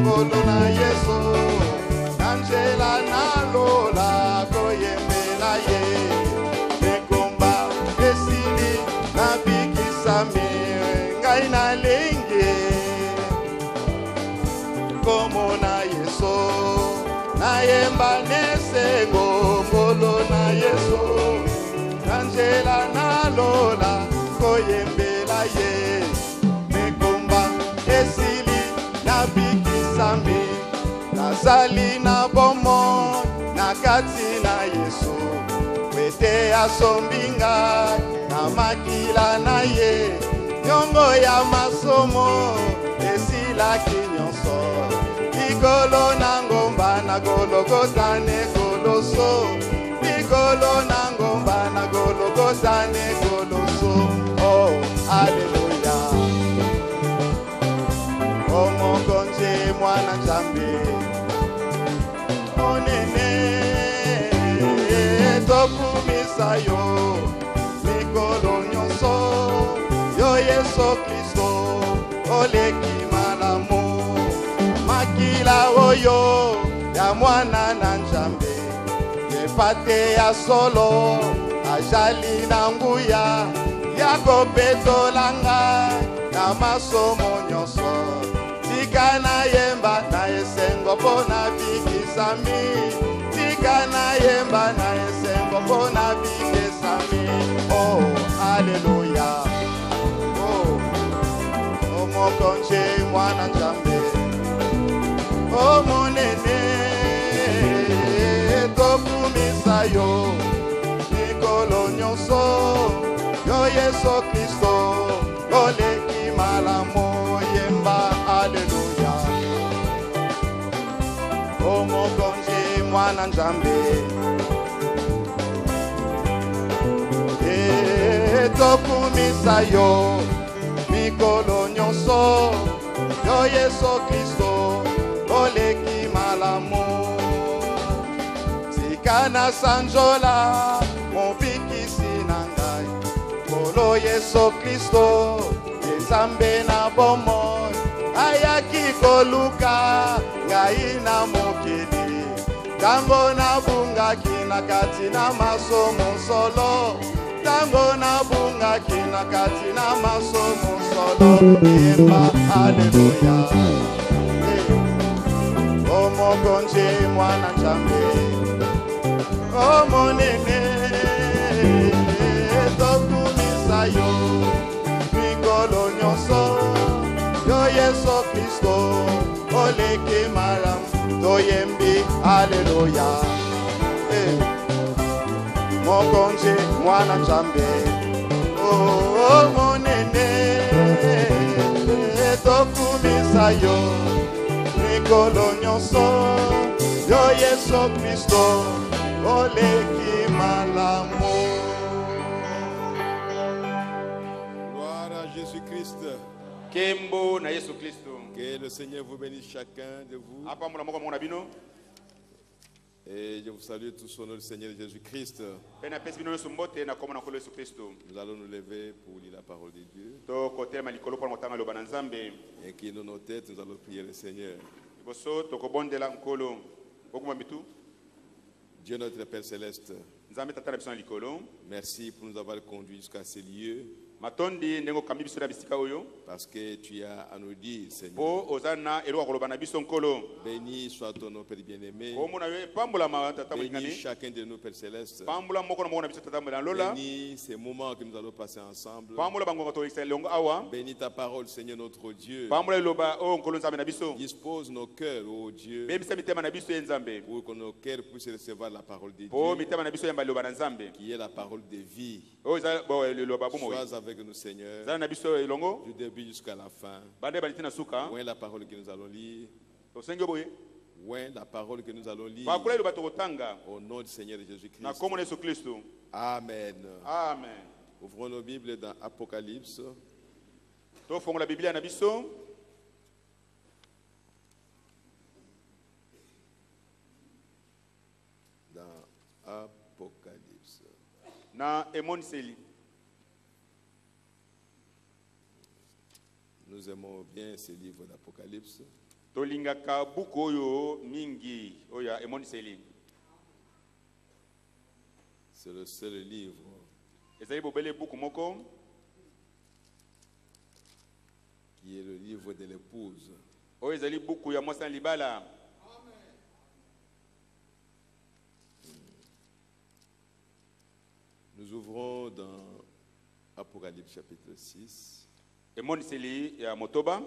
ngolo na Yesu nanjela nalola koyembela ye ekomba esili nabikisami ngai nalingi komo na Yesu nayemba nesengo ngolo na Yesu nanjela nalola koyembela ye mekomba esili nabikisami nazali na bomo na kati na Yesu wete asombinga na makila na ye nyongo ya masomo esilaki nyonso likolo na ngomba na Golgotha ne koloso likolo na ngomba na Golgotha ne koloso. Oh haleluya oh mokonzi mwana Nzambe onene tokumisa yo mikolo nyonso yo Yesu Kristo oleki malamu makila oyo ya mwana na Nzambe yepate ya solo ajali na nguya ya kopetolanga na masomo nyonso tika na yemba na esengo pona bikisami tika na yemba na esengo pona bikisami. Oh haleluya oh mokonzi mwana Nzambe oh monene tokumisa yo mikolo nyonso yo Yesu Kristo oleki malamu yemba haleluya oh mokonzi mwana Nzambe tokumisa yo mikolo nyonso yo Yesu Kristo oleki malamu sikana sanjola mobikisi na ngai kolo Yesu Kristo Nzambe na bomo ayaki koluka ngai na mokili tango na bungaki na kati na masomo solo tango na bungaki na kati na masomo solo yemba haleluya oh mokonzi mwana Nzambe oh monene tokumisa yo mikolo nyonso yo Yesu Kristo oleki malamu toyembi haleluya mokonzi mwana Nzambe oh monene tokumisa yo mikolo nyonso yo Yesu Kristo oleki malamu. Gloire à Jésus-Christ. Kembo na Yesu Kristo. Que le Seigneur vous bénisse chacun de vous. Et je vous salue tous au nom du Seigneur Jésus-Christ. Nous allons nous lever pour lire la parole de Dieu. Et qui dans nos têtes, nous allons prier le Seigneur. Dieu notre Père Céleste, merci pour nous avoir conduits jusqu'à ces lieux. Parce que tu as à nous dire, Seigneur. Béni soit ton nom, Père bien-aimé. Béni chacun de nous, Père Céleste. Béni ces moments que nous allons passer ensemble. Béni ta parole, Seigneur notre Dieu. Dispose nos cœurs, ô Dieu, pour que nos cœurs puissent recevoir la parole de Dieu, qui est la parole de vie. Sois avec nous, Seigneur, du début jusqu'à la fin. Ouais, la parole que nous allons lire. Ouais, la parole que nous allons lire. Au nom du Seigneur Jésus-Christ. Amen. Amen. Ouvrons nos Bibles dans Apocalypse. Dans Apocalypse. Nous aimons bien ces livres d'Apocalypse. tolingaka buku oyo mingi oya emoniseli. C'est le seul livre ezali bobele buku moko qui est le livre de l'épouse. oyo ezali buku ya mwasi na libala. Nous ouvrons dans Apocalypse chapitre 6. Emoniseli ya motoba.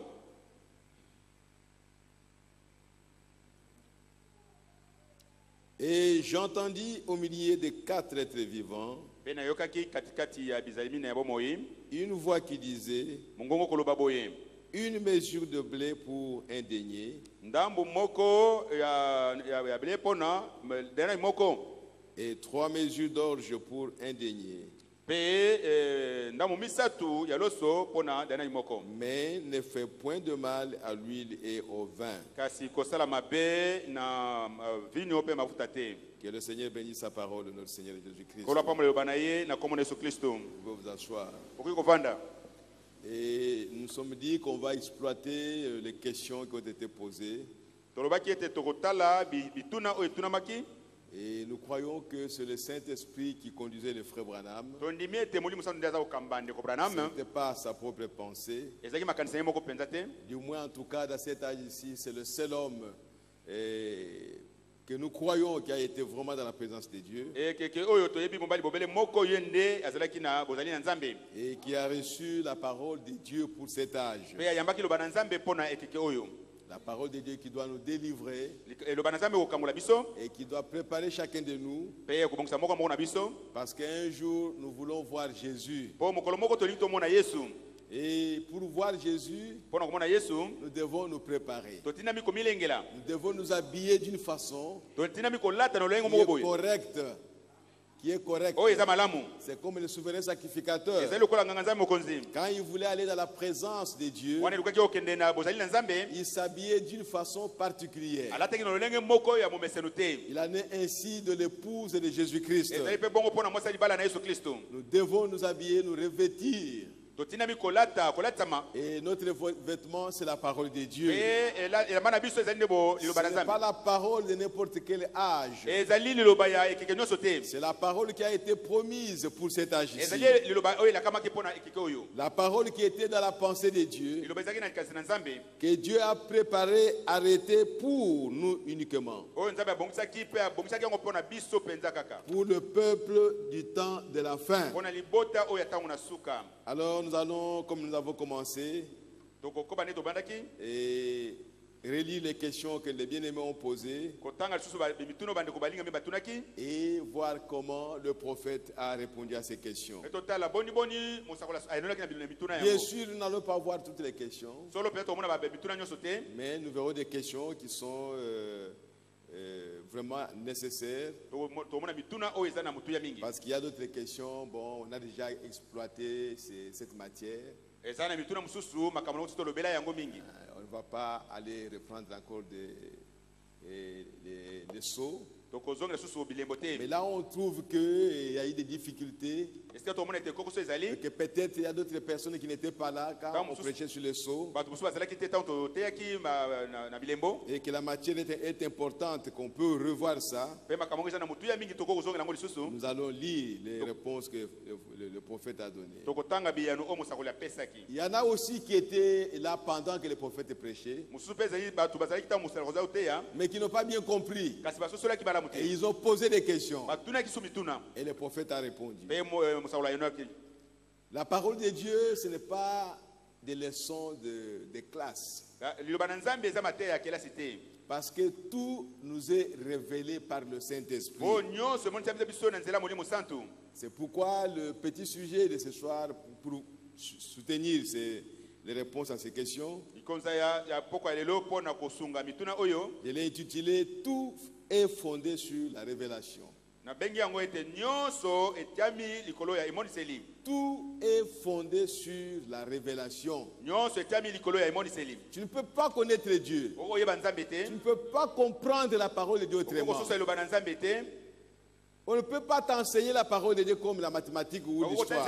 Et j'entendis au milieu des 4 êtres vivants une voix qui disait: une mesure de blé pour un denier, et 3 mesures d'orge pour un denier. Mais ne fait point de mal à l'huile et au vin. Que le Seigneur bénisse sa parole de notre Seigneur Jésus-Christ. Vous pouvez vous asseoir. Et nous sommes dit qu'on va exploiter les questions qui ont été posées. Et nous croyons que c'est le Saint-Esprit qui conduisait le frère Branham. Ce n'était pas sa propre pensée. Du moins, en tout cas, dans cet âge ici, c'est le seul homme que nous croyons qui a été vraiment dans la présence de Dieu. Et qui a reçu la parole de Dieu pour cet âge. La parole de Dieu qui doit nous délivrer et qui doit préparer chacun de nous, parce qu'un jour nous voulons voir Jésus. Et pour voir Jésus, nous devons nous préparer. Nous devons nous habiller d'une façon qui est correcte. C'est comme le souverain sacrificateur. Quand il voulait aller dans la présence de Dieu, il s'habillait d'une façon particulière. Il en est ainsi de l'épouse de Jésus-Christ. Nous devons nous habiller, nous revêtir. Et notre vêtement, c'est la parole de Dieu. Ce n'est pas la parole de n'importe quel âge. C'est la parole qui a été promise pour cet âge ici. La parole qui était dans la pensée de Dieu, que Dieu a préparé, arrêté pour nous uniquement. Pour le peuple du temps de la fin. Alors nous allons, comme nous avons commencé, et relire les questions que les bien-aimés ont posées et voir comment le prophète a répondu à ces questions. Bien sûr, nous n'allons pas voir toutes les questions, mais nous verrons des questions qui sont vraiment nécessaires, parce qu'il y a d'autres questions. Bon, on a déjà exploité cette matière. On ne va pas aller reprendre encore des sauts. Mais là, on trouve qu'il y a eu des difficultés. Et que peut-être il y a d'autres personnes qui n'étaient pas là quand on prêchait sur les sceaux. Et que la matière est importante, qu'on peut revoir ça. Nous allons lire les réponses que le prophète a données. Il y en a aussi qui étaient là pendant que le prophète prêchait, mais qui n'ont pas bien compris. Et ils ont posé des questions. Et le prophète a répondu. La parole de Dieu, ce n'est pas des leçons de classe. Parce que tout nous est révélé par le Saint-Esprit. C'est pourquoi le petit sujet de ce soir, pour soutenir les réponses à ces questions, je l'ai intitulé « Tout est fondé sur la révélation ». Tout est fondé sur la révélation. Tu ne peux pas connaître Dieu. Tu ne peux pas comprendre la parole de Dieu autrement. On ne peut pas t'enseigner la parole de Dieu comme la mathématique ou l'histoire,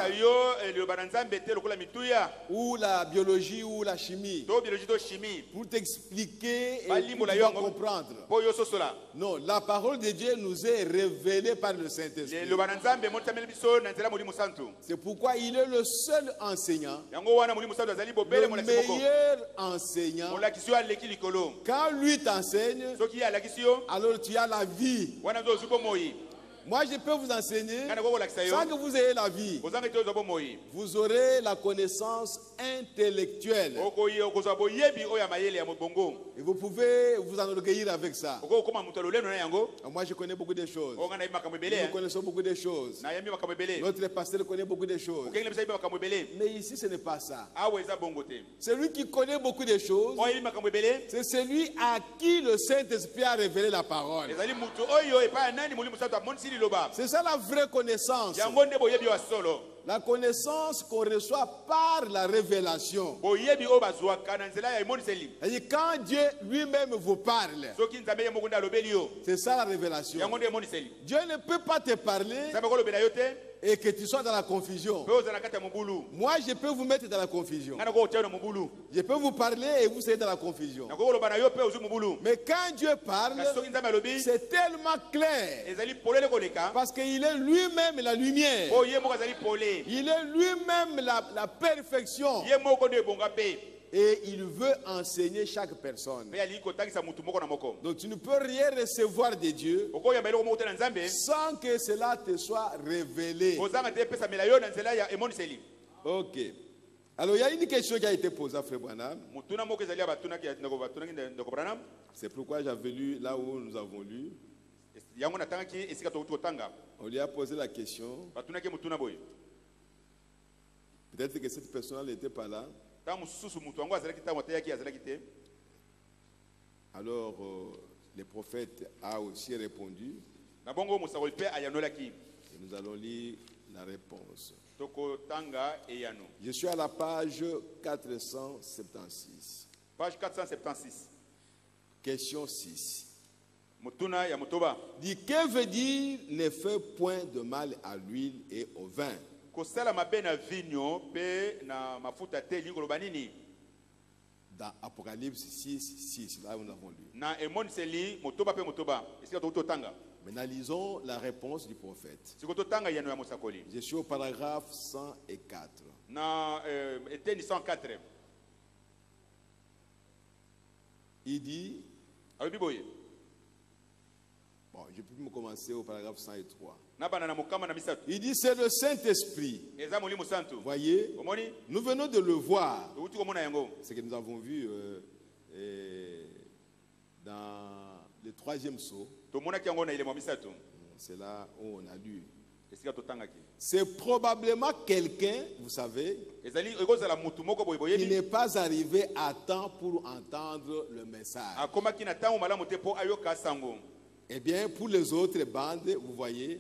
ou la biologie ou la chimie, pour t'expliquer et pour pouvoir comprendre. Non, la parole de Dieu nous est révélée par le Saint-Esprit. C'est pourquoi il est le seul enseignant, le meilleur enseignant. Quand lui t'enseigne, alors tu as la vie. Moi, je peux vous enseigner sans que vous ayez la vie. Vous aurez la connaissance intellectuelle. Et vous pouvez vous enorgueillir avec ça. Moi, je connais beaucoup de choses. Nous connaissons beaucoup de choses. Notre pasteur connaît beaucoup de choses. Mais ici, ce n'est pas ça. Celui qui connaît beaucoup de choses, c'est celui à qui le Saint-Esprit a révélé la parole. C'est ça la vraie connaissance. La connaissance qu'on reçoit par la révélation. Et quand Dieu lui-même vous parle, c'est ça la révélation. Dieu ne peut pas te parler et que tu sois dans la confusion. Moi, je peux vous mettre dans la confusion. Je peux vous parler et vous serez dans la confusion. Mais quand Dieu parle, c'est tellement clair. Parce qu'il est lui-même la lumière. Il est lui-même la perfection. Et il veut enseigner chaque personne. Donc tu ne peux rien recevoir de Dieu sans que cela te soit révélé. Ok. Alors il y a une question qui a été posée à Frère Branham. C'est pourquoi j'avais lu là où nous avons lu. On lui a posé la question. Peut-être que cette personne n'était pas là. Alors, le prophète a aussi répondu. Et nous allons lire la réponse. Je suis à la page 476. Page 476. Question 6. Dit, que veut dire ne fait point de mal à l'huile et au vin? Dans Apocalypse 6, là où nous avons lu. Maintenant, lisons la réponse du prophète. Je suis au paragraphe 104. Il dit, bon, je peux me commencer au paragraphe 103. Il dit, c'est le Saint-Esprit. Voyez, nous venons de le voir. Ce que nous avons vu dans le 3e sceau. C'est là où on a lu. C'est probablement quelqu'un, vous savez, qui n'est pas arrivé à temps pour entendre le message. Eh bien, pour les autres bandes, vous voyez,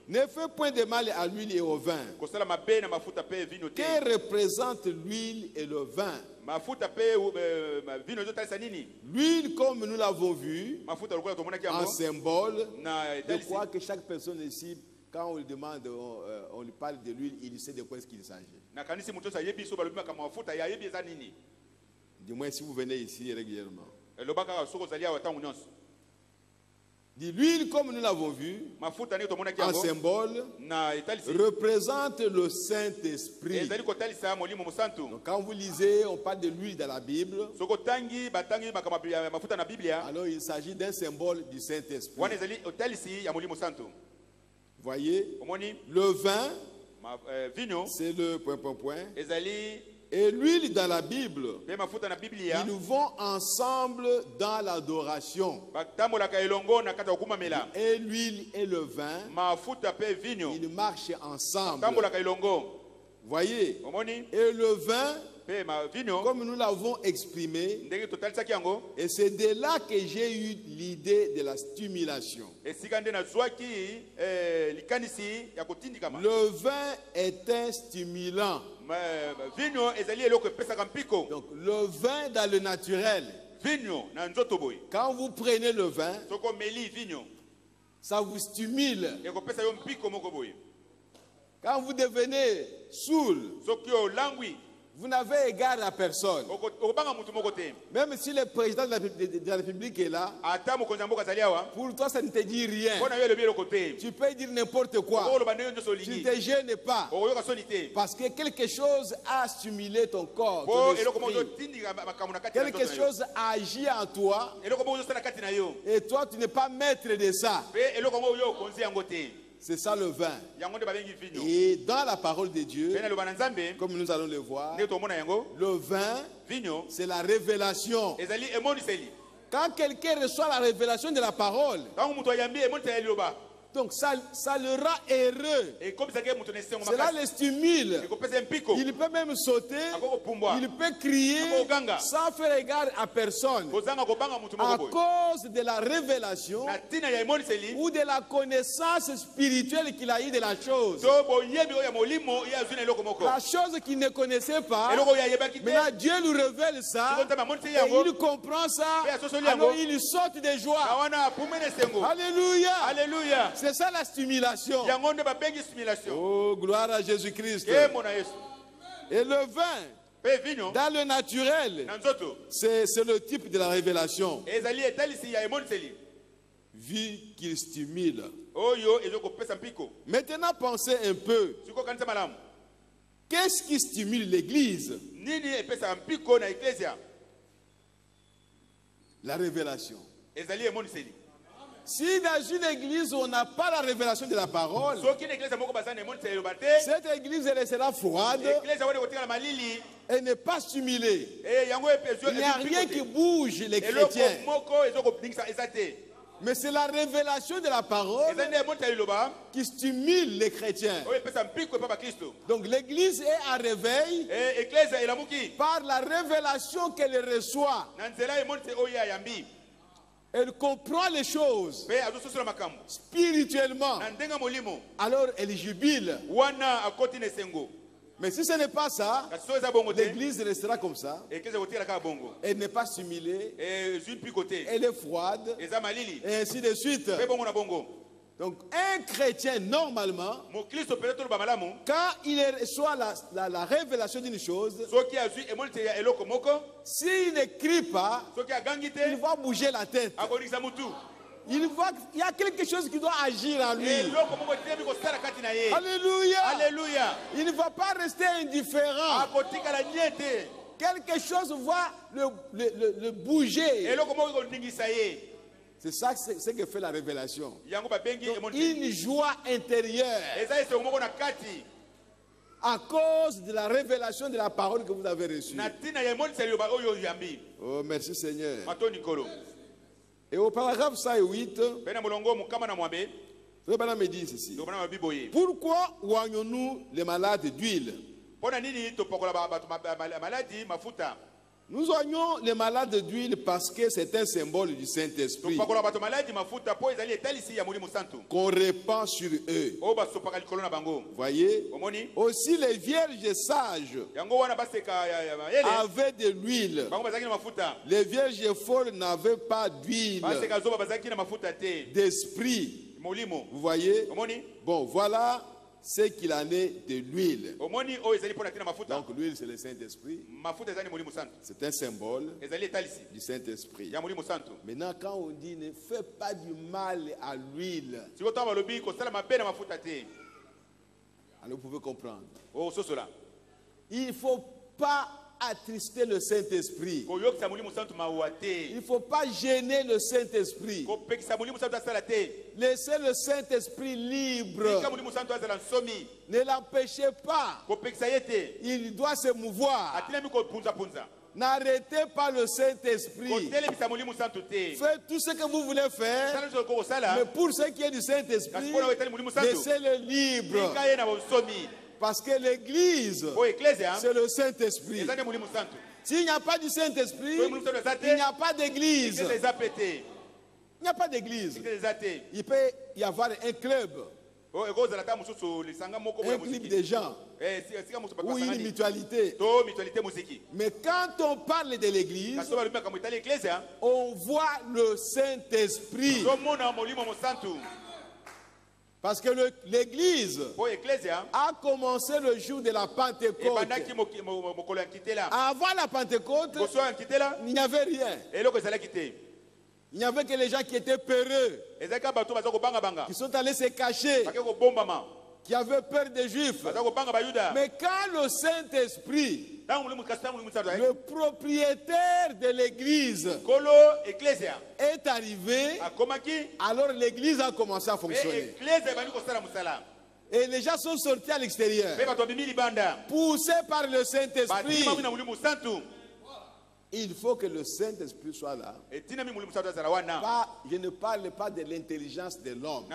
ne fait point de mal à l'huile et au vin. Que représente l'huile et le vin? L'huile, comme nous l'avons vu, en symbole de quoi que chaque personne ici, quand on lui demande, on lui parle de l'huile, il sait de quoi est-ce qu'il s'agit. Du moins si vous venez ici régulièrement. L'huile, comme nous l'avons vu, en symbole, représente le Saint-Esprit. Donc, quand vous lisez, on parle de l'huile dans la Bible. Alors, il s'agit d'un symbole du Saint-Esprit. Voyez, le vin, c'est le ... Et l'huile dans la Bible, ils vont ensemble dans l'adoration. Et l'huile et le vin, ils marchent ensemble. Voyez, et le vin, comme nous l'avons exprimé, et c'est de là que j'ai eu l'idée de la stimulation. Le vin est un stimulant. Donc le vin dans le naturel, quand vous prenez le vin, Ça vous stimule. Quand vous devenez saoul, vous n'avez égard à personne. Même si le président de la République est là, pour toi ça ne te dit rien. Tu peux dire n'importe quoi. Tu ne te gênes pas. Parce que quelque chose a stimulé ton corps, ton esprit. Quelque chose a agi en toi. Et toi, tu n'es pas maître de ça. C'est ça le vin. Et dans la parole de Dieu, comme nous allons le voir, le vin, c'est la révélation. Quand quelqu'un reçoit la révélation de la parole, donc ça le rend heureux. Cela le stimule. Il peut même sauter, il peut crier sans faire égard à personne. À cause de la révélation ou de la connaissance spirituelle qu'il a eue de la chose. La chose qu'il ne connaissait pas, maintenant Dieu lui révèle ça, et il comprend ça, alors il saute de joie. Alléluia. Alléluia. C'est ça la stimulation. Oh, gloire à Jésus-Christ. Et le vin, dans le naturel, c'est le type de la révélation. Vu qu'il stimule. Maintenant, pensez un peu. Qu'est-ce qui stimule l'Église? La révélation. Si dans une église on n'a pas la révélation de la parole, cette église elle sera froide, elle n'est pas stimulée. Il n'y a rien qui bouge les chrétiens. Mais c'est la révélation de la parole qui stimule les chrétiens. Donc l'église est en réveil par la révélation qu'elle reçoit. Elle comprend les choses spirituellement. Alors elle jubile. Mais si ce n'est pas ça, l'église restera comme ça. Elle n'est pas stimulée. Elle est froide. Et ainsi de suite. Donc un chrétien normalement, quand il reçoit la révélation d'une chose, s'il ne crie pas, il va bouger la tête. Il voit qu'il y a quelque chose qui doit agir en lui. Alléluia. Alléluia. Il ne va pas rester indifférent. Quelque chose va le bouger. C'est ça ce que fait la révélation. Donc, une joie intérieure. À cause de la révélation de la parole que vous avez reçue. Oh, merci Seigneur. Et au paragraphe 108, le Bana me dit ceci. Pourquoi oignons-nous les malades d'huile? Nous oignons les malades d'huile parce que c'est un symbole du Saint-Esprit qu'on répand sur eux. Voyez? Aussi les vierges sages avaient de l'huile. Les vierges folles n'avaient pas d'huile d'esprit. Vous voyez? Bon, voilà ce qu'il en est de l'huile. Donc l'huile c'est le Saint-Esprit. C'est un symbole du Saint-Esprit. Maintenant quand on dit ne fais pas du mal à l'huile, alors vous pouvez comprendre. Il ne faut pas attrister le Saint-Esprit. Il ne faut pas gêner le Saint-Esprit. Laissez le Saint-Esprit libre. Ne l'empêchez pas. Il doit se mouvoir. N'arrêtez pas le Saint-Esprit. Faites tout ce que vous voulez faire. Mais pour ce qui est du Saint-Esprit, laissez-le libre. Parce que l'église, c'est le Saint-Esprit. S'il n'y a pas du Saint-Esprit, il n'y a pas d'église. Il n'y a pas d'église. Il peut y avoir un club. Un club de gens. Ou une mutualité. Mais quand on parle de l'église, on voit le Saint-Esprit. Parce que l'église a commencé le jour de la Pentecôte. Avant la Pentecôte, il n'y avait rien. Il n'y avait que les gens qui étaient peureux, qui sont allés se cacher, qui avaient peur des Juifs. Mais quand le Saint-Esprit, le propriétaire de l'église, est arrivé, alors l'église a commencé à fonctionner. Et les gens sont sortis à l'extérieur, poussés par le Saint-Esprit. Il faut que le Saint-Esprit soit là. Je ne parle pas de l'intelligence de l'homme.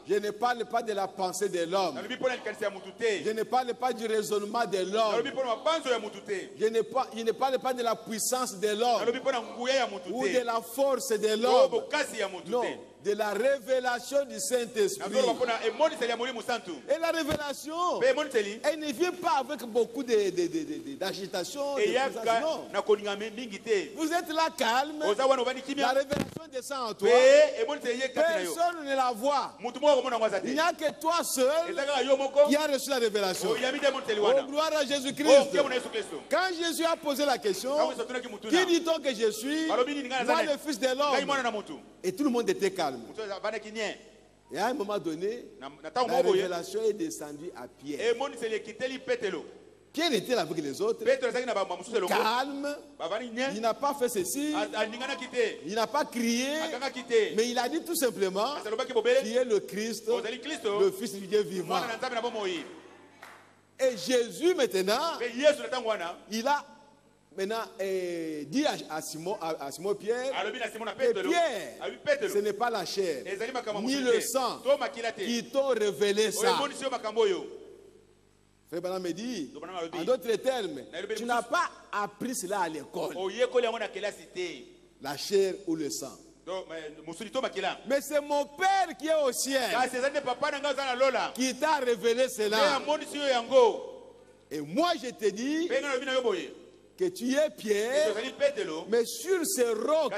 Je ne parle pas de la pensée de l'homme. Je ne parle pas du raisonnement de l'homme. Je ne parle pas de la puissance de l'homme ou de la force de l'homme. Non, de la révélation du Saint-Esprit. Et la révélation, elle ne vient pas avec beaucoup d'agitation. Vous êtes là calme, la révélation descend en toi, personne ne la voit. Il n'y a que toi seul qui a reçu la révélation. Oh, gloire à Jésus-Christ. Quand Jésus a posé la question, qui dit-on que je suis? Moi, le Fils de l'homme. Et tout le monde était calme. Et à un moment donné, la révélation est descendue à Pierre. Pierre était là avec les autres, calme, il n'a pas fait ceci, il n'a pas crié, mais il a dit tout simplement qui est le Christ, le Fils du Dieu vivant. Et Jésus maintenant, il a dit à Simon Pierre, Pierre, ce n'est pas la chair ni le sang qui t'ont révélé ça. Frère Branham me dit, en d'autres termes, tu n'as pas appris cela à l'école, la chair ou le sang. Mais c'est mon Père qui est au ciel qui t'a révélé cela. Et moi je te dis que tu es Pierre, mais sur ce roc,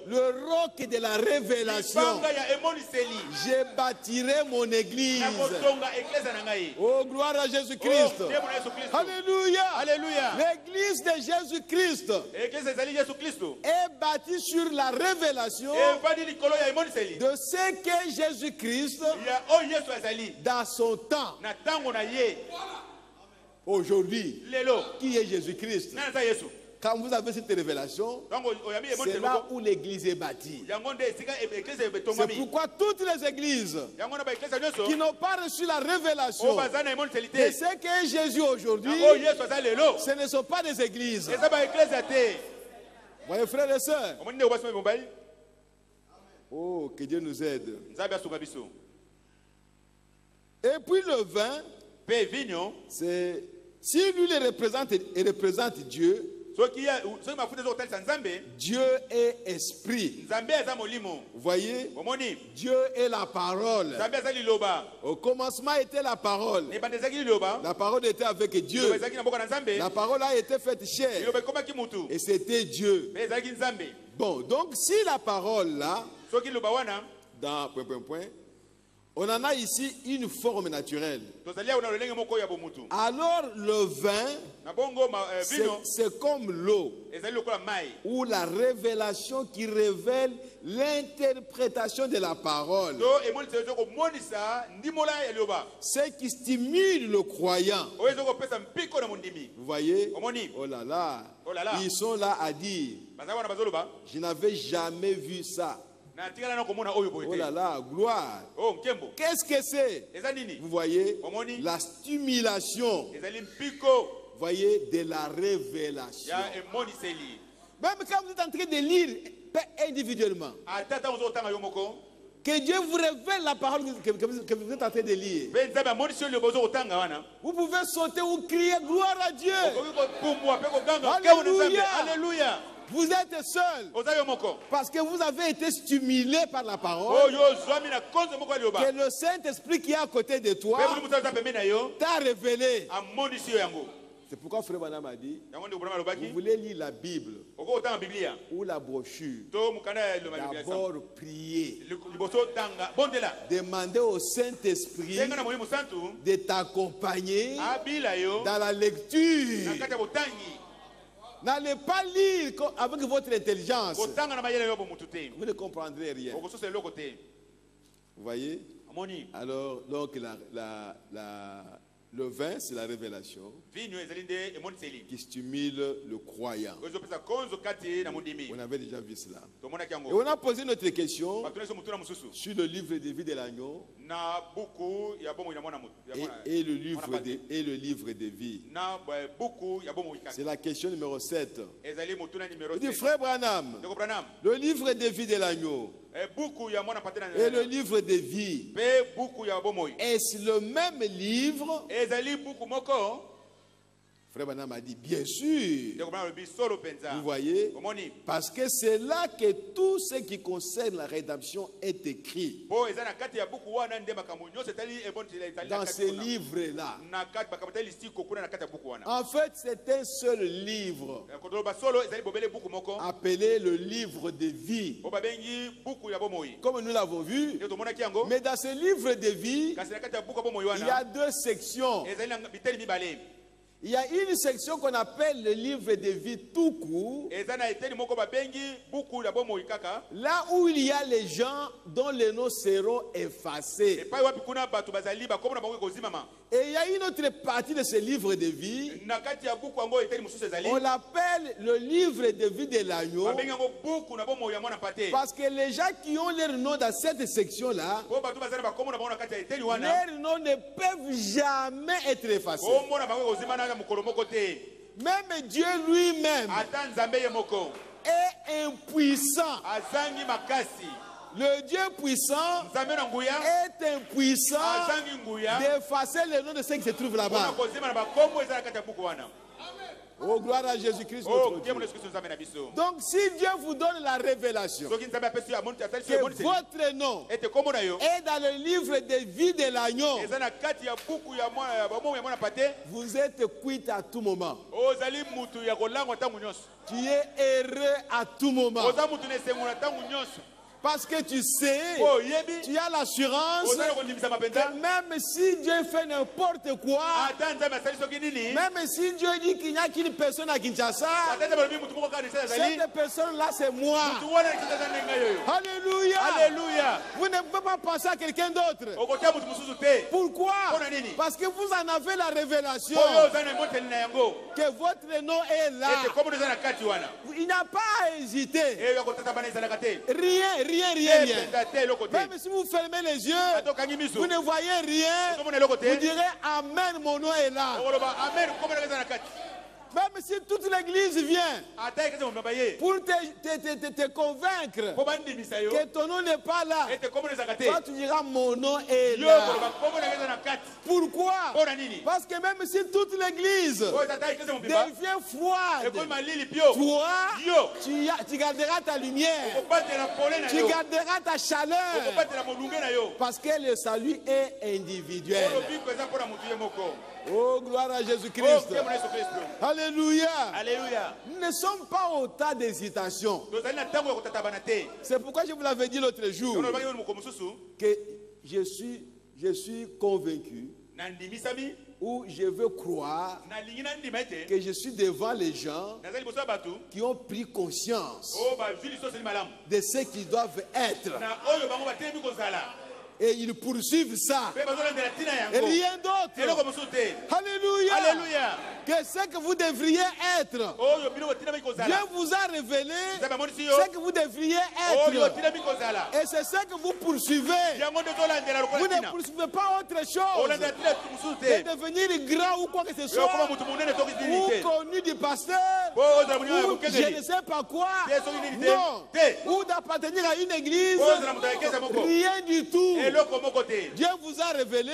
le roc de la révélation, je bâtirai mon église. Oh, gloire à Jésus-Christ. Alléluia. Alléluia. L'église de Jésus-Christ est bâtie sur la révélation de ce que Jésus-Christ, dans son temps, aujourd'hui, qui est Jésus-Christ. Quand vous avez cette révélation, c'est là où l'église est bâtie. C'est pourquoi toutes les églises qui n'ont pas reçu la révélation de ce qu'est Jésus aujourd'hui, ce ne sont pas des églises. Voyez, frères et sœurs. Oh, que Dieu nous aide. Et puis le vin, c'est, si lui le représente et représente Dieu, Dieu est esprit. Vous voyez, Dieu est la parole. Au commencement était la parole. La parole était avec Dieu. La parole a été faite chair. Et c'était Dieu. Bon, donc si la parole là, dans on en a ici une forme naturelle. Alors le vin, c'est comme l'eau, ou la révélation qui révèle l'interprétation de la parole. Ce qui stimule le croyant. Vous voyez? Oh là là. Ils sont là à dire, je n'avais jamais vu ça. Oh là là, gloire. Qu'est-ce que c'est? Vous voyez, la stimulation, vous voyez, de la révélation. Même quand vous êtes en train de lire individuellement, que Dieu vous révèle la parole que vous êtes en train de lire, vous pouvez sauter ou crier gloire à Dieu. Alléluia. Alléluia. Vous êtes seul parce que vous avez été stimulé par la parole, que le Saint-Esprit qui est à côté de toi t'a révélé. C'est pourquoi Frère Branham a dit, vous voulez lire la Bible ou la brochure, d'abord prier. Demandez au Saint-Esprit de t'accompagner dans la lecture. N'allez pas lire avec votre intelligence. Vous ne comprendrez rien. Vous voyez? Alors, donc, le vin, c'est la révélation qui stimule le croyant. On avait déjà vu cela. Et on a posé notre question sur le livre de vie de l'agneau et le livre de vie. C'est la question numéro 7. Il dit, Frère Branham, le livre de vie de l'agneau et le livre de vie, est-ce le même livre? Frère Branham a dit, bien sûr. Vous voyez? Parce que c'est là que tout ce qui concerne la rédemption est écrit. Dans ces livres-là. En fait, c'est un seul livre appelé le livre de vie. Comme nous l'avons vu. Mais dans ce livre de vie, il y a deux sections. Il y a une section qu'on appelle le livre de vie tout court. Là où il y a les gens dont les noms seront effacés. Et il y a une autre partie de ce livre de vie. On l'appelle le livre de vie de l'agneau. Parce que les gens qui ont leur nom dans cette section-là, leurs noms ne peuvent jamais être effacés. Même Dieu lui-même est impuissant. Le Dieu puissant est impuissant d'effacer le nom de ceux qui se trouvent là-bas. Oh, gloire à Jésus-Christ, notre Dieu. Donc, si Dieu vous donne la révélation que votre nom est dans le livre de vie de l'agneau, vous êtes quitte à tout moment. Tu es heureux à tout moment. Parce que tu sais, tu as l'assurance que même si Dieu fait n'importe quoi, même si Dieu dit qu'il n'y a qu'une personne à Kinshasa, cette personne-là c'est moi. Alléluia. Alléluia. Vous ne pouvez pas penser à quelqu'un d'autre. Pourquoi? Parce que vous en avez la révélation que votre nom est là. Il n'a pas à hésiter. Rien. Même si vous fermez les yeux, vous ne voyez rien, vous direz Amen, mon nom est là. Même si toute l'église vient pour te convaincre que ton nom n'est pas là, toi tu diras mon nom est là. Pourquoi? Parce que même si toute l'église devient froide, toi tu garderas ta lumière, tu garderas ta chaleur, parce que le salut est individuel. Oh, gloire à Jésus-Christ. Alléluia. Alléluia. Nous ne sommes pas au tas d'hésitation. C'est pourquoi je vous l'avais dit l'autre jour que je suis convaincu, ou je veux croire que je suis devant les gens qui ont pris conscience de ce qu'ils doivent être. Et ils poursuivent ça. Et rien d'autre. Alléluia. Alléluia. Que ce que vous devriez être, Dieu vous a révélé ce que vous devriez être. Et c'est ce que vous poursuivez. Vous ne poursuivez pas autre chose de devenir grand ou quoi que ce soit, ou connu du pasteur, ou je ne sais pas quoi. Non. Ou d'appartenir à une église. Rien du tout. Dieu vous a révélé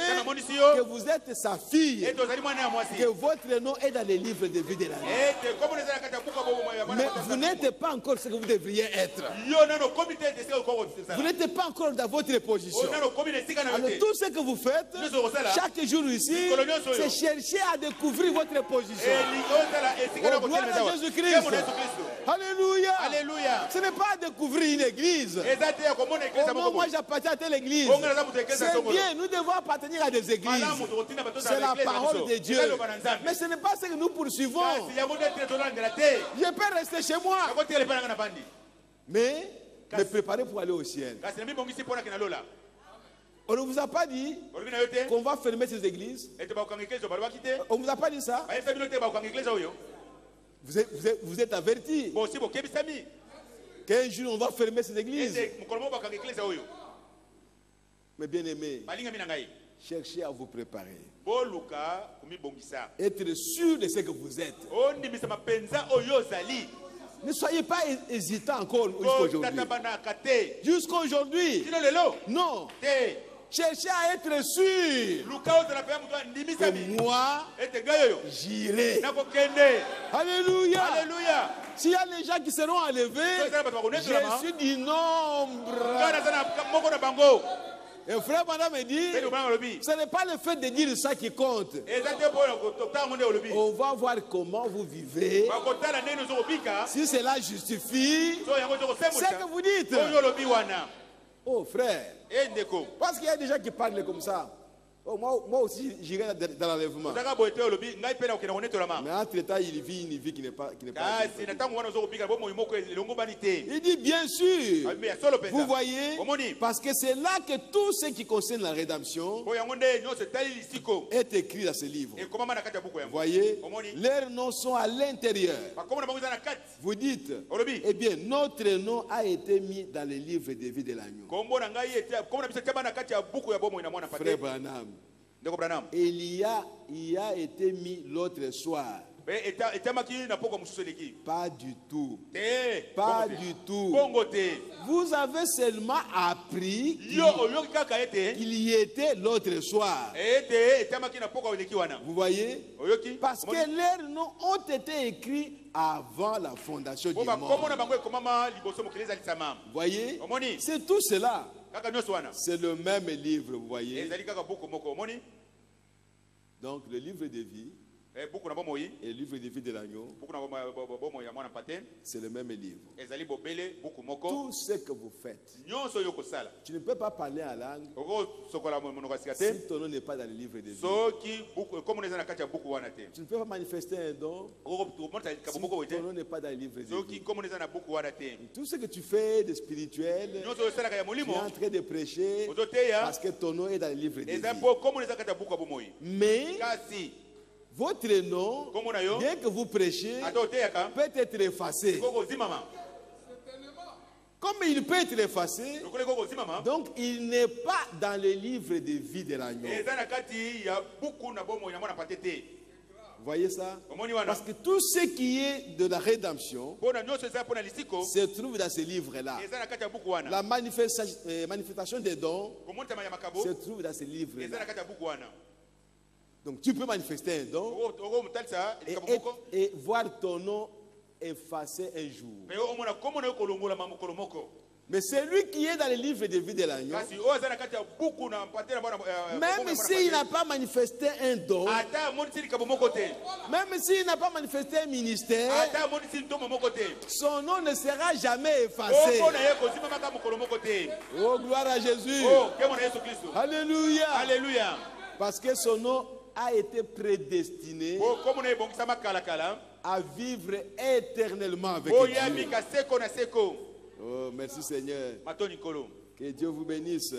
que vous êtes sa fille, que votre nom est dans les livres de vie de l'agneau. Mais vous n'êtes pas encore ce que vous devriez être. Vous n'êtes pas encore dans votre position. Alors tout ce que vous faites, chaque jour ici, c'est chercher à découvrir votre position. Oh, gloire à Jésus-Christ. Alléluia. Alléluia. Ce n'est pas découvrir une église. Oh, moi j'appartiens à telle église. C'est bien, nous devons appartenir à des églises. C'est la parole de Dieu. Mais ce n'est pas ce que nous poursuivons. Je peux rester chez moi. Mais me préparer pour aller au ciel. On ne vous a pas dit qu'on va fermer ces églises. On ne vous a pas dit ça. Vous êtes avertis qu'un jour on va fermer ces églises. Mais bien aimés, cherchez à vous préparer. Être sûr de ce que vous êtes. Ne soyez pas hésitants encore jusqu'aujourd'hui. Jusqu'aujourd'hui. Non. Cherchez à être sûr que moi, j'irai. Alléluia. Alléluia. S'il y a les gens qui seront enlevés, je suis du nombre. Et frère madame me dit, ce n'est pas le fait de dire ça qui compte. On va voir comment vous vivez. Si cela justifie ce que vous dites. Oh frère, parce qu'il y a des gens qui parlent comme ça. Oh, moi aussi, j'irai dans l'enlèvement. Mais entre-temps, il vit une vie qui n'est pas. Il dit bien sûr. Vous voyez, parce que c'est là que tout ce qui concerne la rédemption est écrit dans ce livre. Vous voyez, leurs noms sont à l'intérieur. Vous dites, eh bien, notre nom a été mis dans le livre de vie de l'agneau. Frère Branham. Il y a été mis l'autre soir. Pas du tout. Pas du tout. Vous avez seulement appris qu'il y était l'autre soir. Vous voyez? Parce que leurs noms ont été écrits avant la fondation du monde. Vous voyez? C'est tout cela. C'est le même livre, vous voyez. Donc le livre de vie et le livre de vie de l'agneau, c'est le même livre. Tout ce que vous faites, tu ne peux pas parler en langue si ton nom n'est pas dans le livre de vie. Tu ne peux pas manifester un don si ton nom n'est pas dans le livre de vie. Tout ce que tu fais de spirituel, tu es en train de prêcher parce que ton nom est dans le livre de vie. Mais votre nom, bien que vous prêchiez, peut être effacé. Comme il peut être effacé, donc il n'est pas dans le livre de vie de l'agneau. Vous voyez ça? Parce que tout ce qui est de la rédemption se trouve dans ce livre-là. La manifestation des dons se trouve dans ce livre-là. Donc tu peux manifester un don et voir ton nom effacé un jour. Mais celui qui est dans le livre de vie de l'agneau, même s'il n'a pas manifesté un don, même s'il n'a pas manifesté un ministère, son nom ne sera jamais effacé. Oh, gloire à Jésus. Alléluia. Alléluia. Parce que son nom a été prédestiné à vivre éternellement avec Dieu. Oh, merci Seigneur. Que Dieu vous bénisse.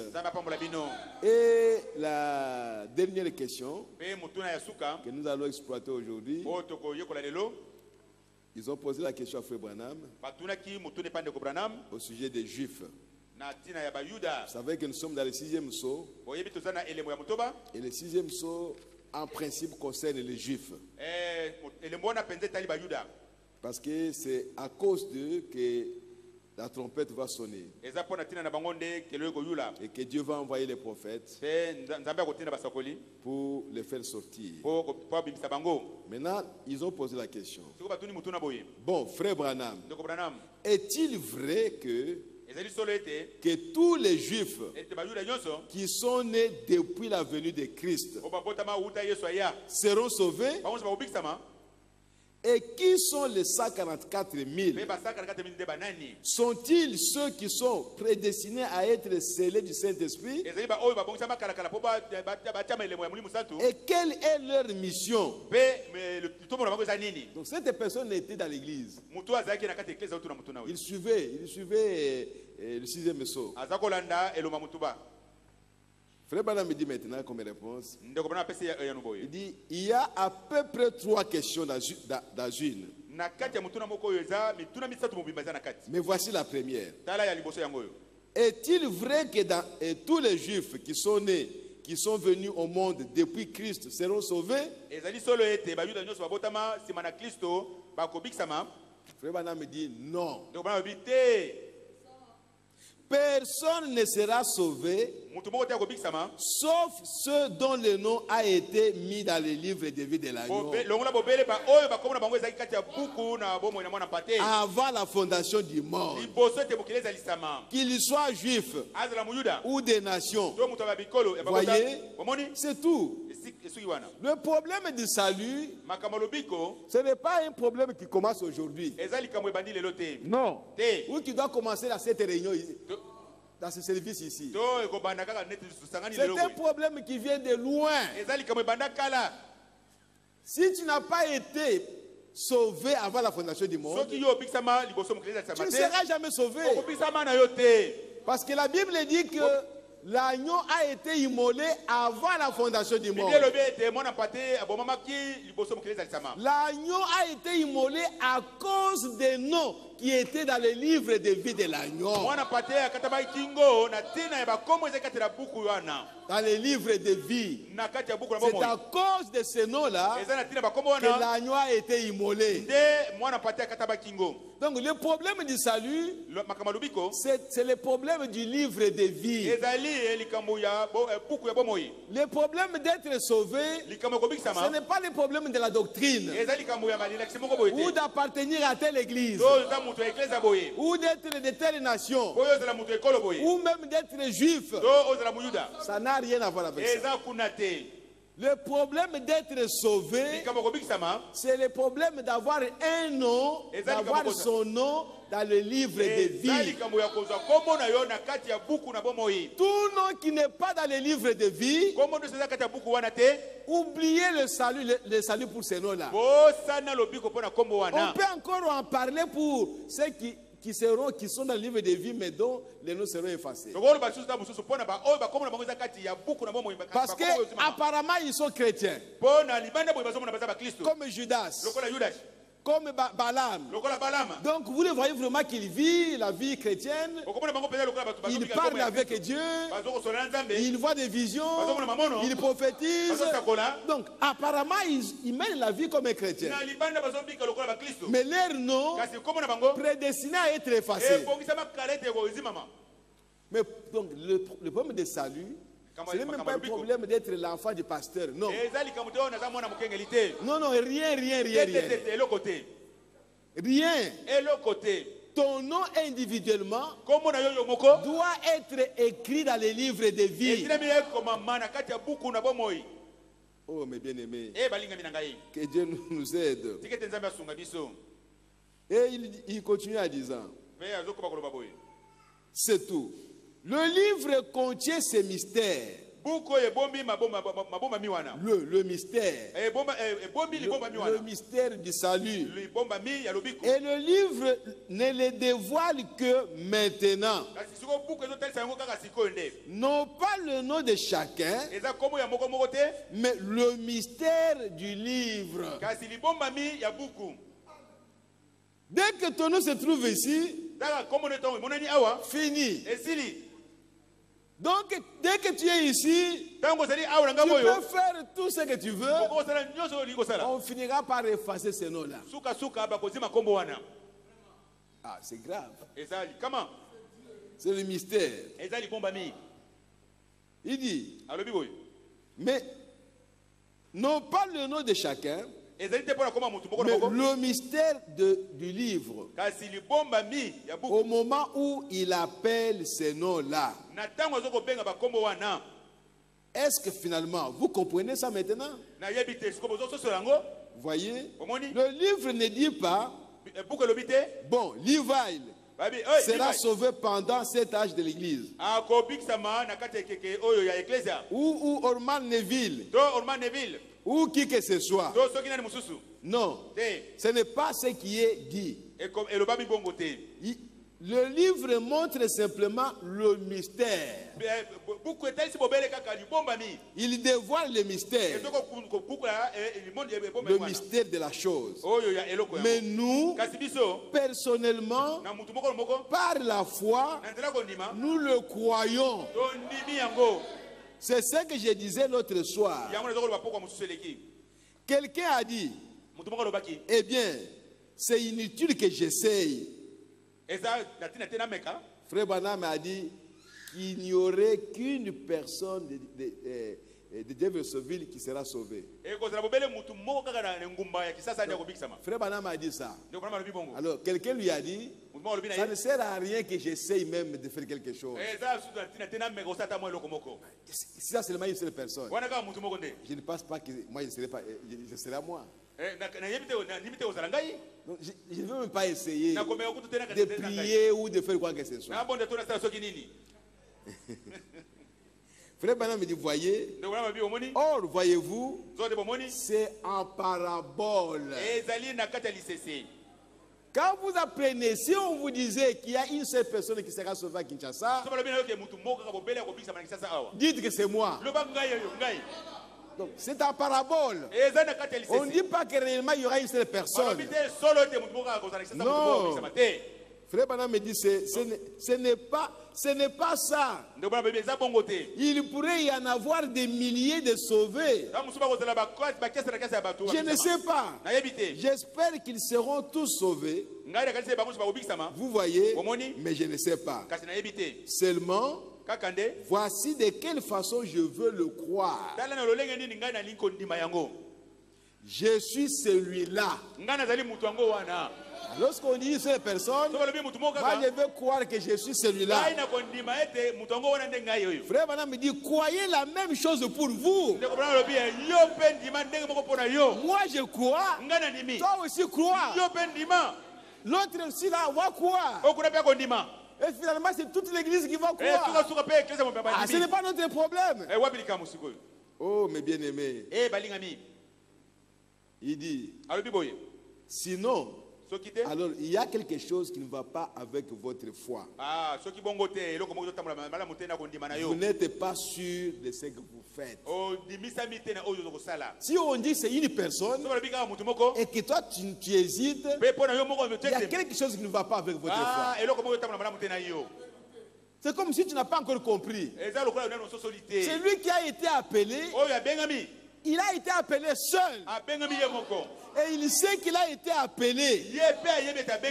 Et la dernière question que nous allons exploiter aujourd'hui, ils ont posé la question à Frère Branham au sujet des Juifs. Vous savez que nous sommes dans le 6e sceau. Et le 6e sceau, en principe, concerne les Juifs. Parce que c'est à cause d'eux que la trompette va sonner. Et que Dieu va envoyer les prophètes pour les faire sortir. Maintenant, ils ont posé la question. Bon, frère Branham, est-il vrai que tous les Juifs qui sont nés depuis la venue de Christ seront sauvés? Et qui sont les 144 000? Sont-ils ceux qui sont prédestinés à être scellés du Saint-Esprit? Et quelle est leur mission? Donc cette personne était dans l'église. Il suivait le 6e saut. Frère Branham me dit maintenant comme réponse, il dit, il y a à peu près 3 questions dans une. Mais voici la première. Est-il vrai que tous les Juifs qui sont nés, qui sont venus au monde depuis Christ seront sauvés? Frère Branham me dit non. Personne ne sera sauvé sauf ceux dont le nom a été mis dans le livre de vie de l'agneau avant la fondation du monde, qu'ils soient juifs ou des nations. Voyez, c'est tout. Le problème du salut, ce n'est pas un problème qui commence aujourd'hui. Non. Ou qui doit commencer à cette réunion dans ce service ici. C'est un problème qui vient de loin. Si tu n'as pas été sauvé avant la fondation du monde, tu ne seras jamais sauvé. Parce que la Bible dit que l'agneau a été immolé avant la fondation du monde. L'agneau a été immolé à cause des noms qui étaient dans le livre de vie de l'agneau. Dans les livres de vie. C'est à cause de ces noms-là que l'agneau a été immolé. Donc le problème du salut, c'est le problème du livre de vie. Le problème d'être sauvé, ce n'est pas le problème de la doctrine ou d'appartenir à telle église ou d'être de telle nation ou même d'être juif. Ça n'a rien à voir avec ça. Le problème d'être sauvé, c'est le problème d'avoir un nom, d'avoir son nom dans le livre de vie. Tout nom qui n'est pas dans le livre de vie, oubliez le salut pour ces noms-là. On peut encore en parler pour ceux qui sont dans le livre de vie, mais dont les noms seront effacés. Parce qu'apparemment, ils sont chrétiens. Comme Judas. Comme Balaam. Donc vous le voyez vraiment qu'il vit la vie chrétienne. Il parle avec Dieu. Il voit des visions. Il prophétise. Donc apparemment il mène la vie comme un chrétien. Mais leur nom prédestiné à être effacé. Mais donc le problème de salut, ce n'est même pas un problème d'être l'enfant du pasteur. Non. Non, rien. Rien. Ton nom individuellement doit être écrit dans les livres de vie. Oh, mes bien-aimés, que Dieu nous aide. Et il continue en disant, c'est tout. Le livre contient ces mystères. Le mystère. Le mystère du salut. Et le livre ne le dévoile que maintenant. Non pas le nom de chacun, mais le mystère du livre. Dès que ton nom se trouve ici, fini. Donc, dès que tu es ici, tu peux faire tout ce que tu veux. On finira par effacer ces noms-là. Ah, c'est grave. Comment? C'est le mystère. Il dit, mais non pas le nom de chacun, mais le mystère du livre. Au moment où il appelle ces noms-là. Est-ce que finalement, vous comprenez ça maintenant? Voyez, le livre ne dit pas, bon, Levi sera sauvé pendant cet âge de l'église. Ou Orman Neville. Ou qui que ce soit. Non, ce n'est pas ce qui est dit. Le livre montre simplement le mystère. Il dévoile le mystère. Le mystère de la chose. Mais nous, personnellement, par la foi, nous le croyons. C'est ce que je disais l'autre soir. Quelqu'un a dit, eh bien, c'est inutile que j'essaye. Frère Branham a dit qu'il n'y aurait qu'une personne de Jeffersonville qui sera sauvée. Frère Branham a dit ça. Alors quelqu'un lui a dit, ça ne sert à rien que j'essaye même de faire quelque chose. Si ça seulement une seule personne, je ne pense pas que moi je serai à moi. Donc, je ne veux même pas essayer de prier ou de faire quoi que ce soit. Frère Branham me dit, voyez, or, voyez-vous, c'est en parabole. Quand vous apprenez, si on vous disait qu'il y a une seule personne qui sera sauvée à Kinshasa, dites que c'est moi. Donc, c'est en parabole. On ne dit pas que réellement il y aura une seule personne. Non. Frère Branham me dit, ce n'est pas ça. Il pourrait y en avoir des milliers de sauvés. Je ne sais pas. J'espère qu'ils seront tous sauvés. Vous voyez, mais je ne sais pas. Seulement, voici de quelle façon je veux le croire. Je suis celui-là. Lorsqu'on dit cette personne, moi je veux croire que je suis celui-là. Frère Branham me dit, croyez la même chose pour vous. Moi je crois, toi aussi crois. L'autre aussi là va croire. Et finalement, c'est toute l'église qui va croire. Ah, ce n'est pas notre problème. Oh, mes bien-aimés. Il dit, sinon, alors il y a quelque chose qui ne va pas avec votre foi. Vous n'êtes pas sûr de ce que vous faites. Si on dit que c'est une personne et que toi tu hésites, il y a quelque chose qui ne va pas avec votre foi. C'est comme si tu n'as pas encore compris. C'est lui qui a été appelé. Il a été appelé seul. Et il sait qu'il a été appelé.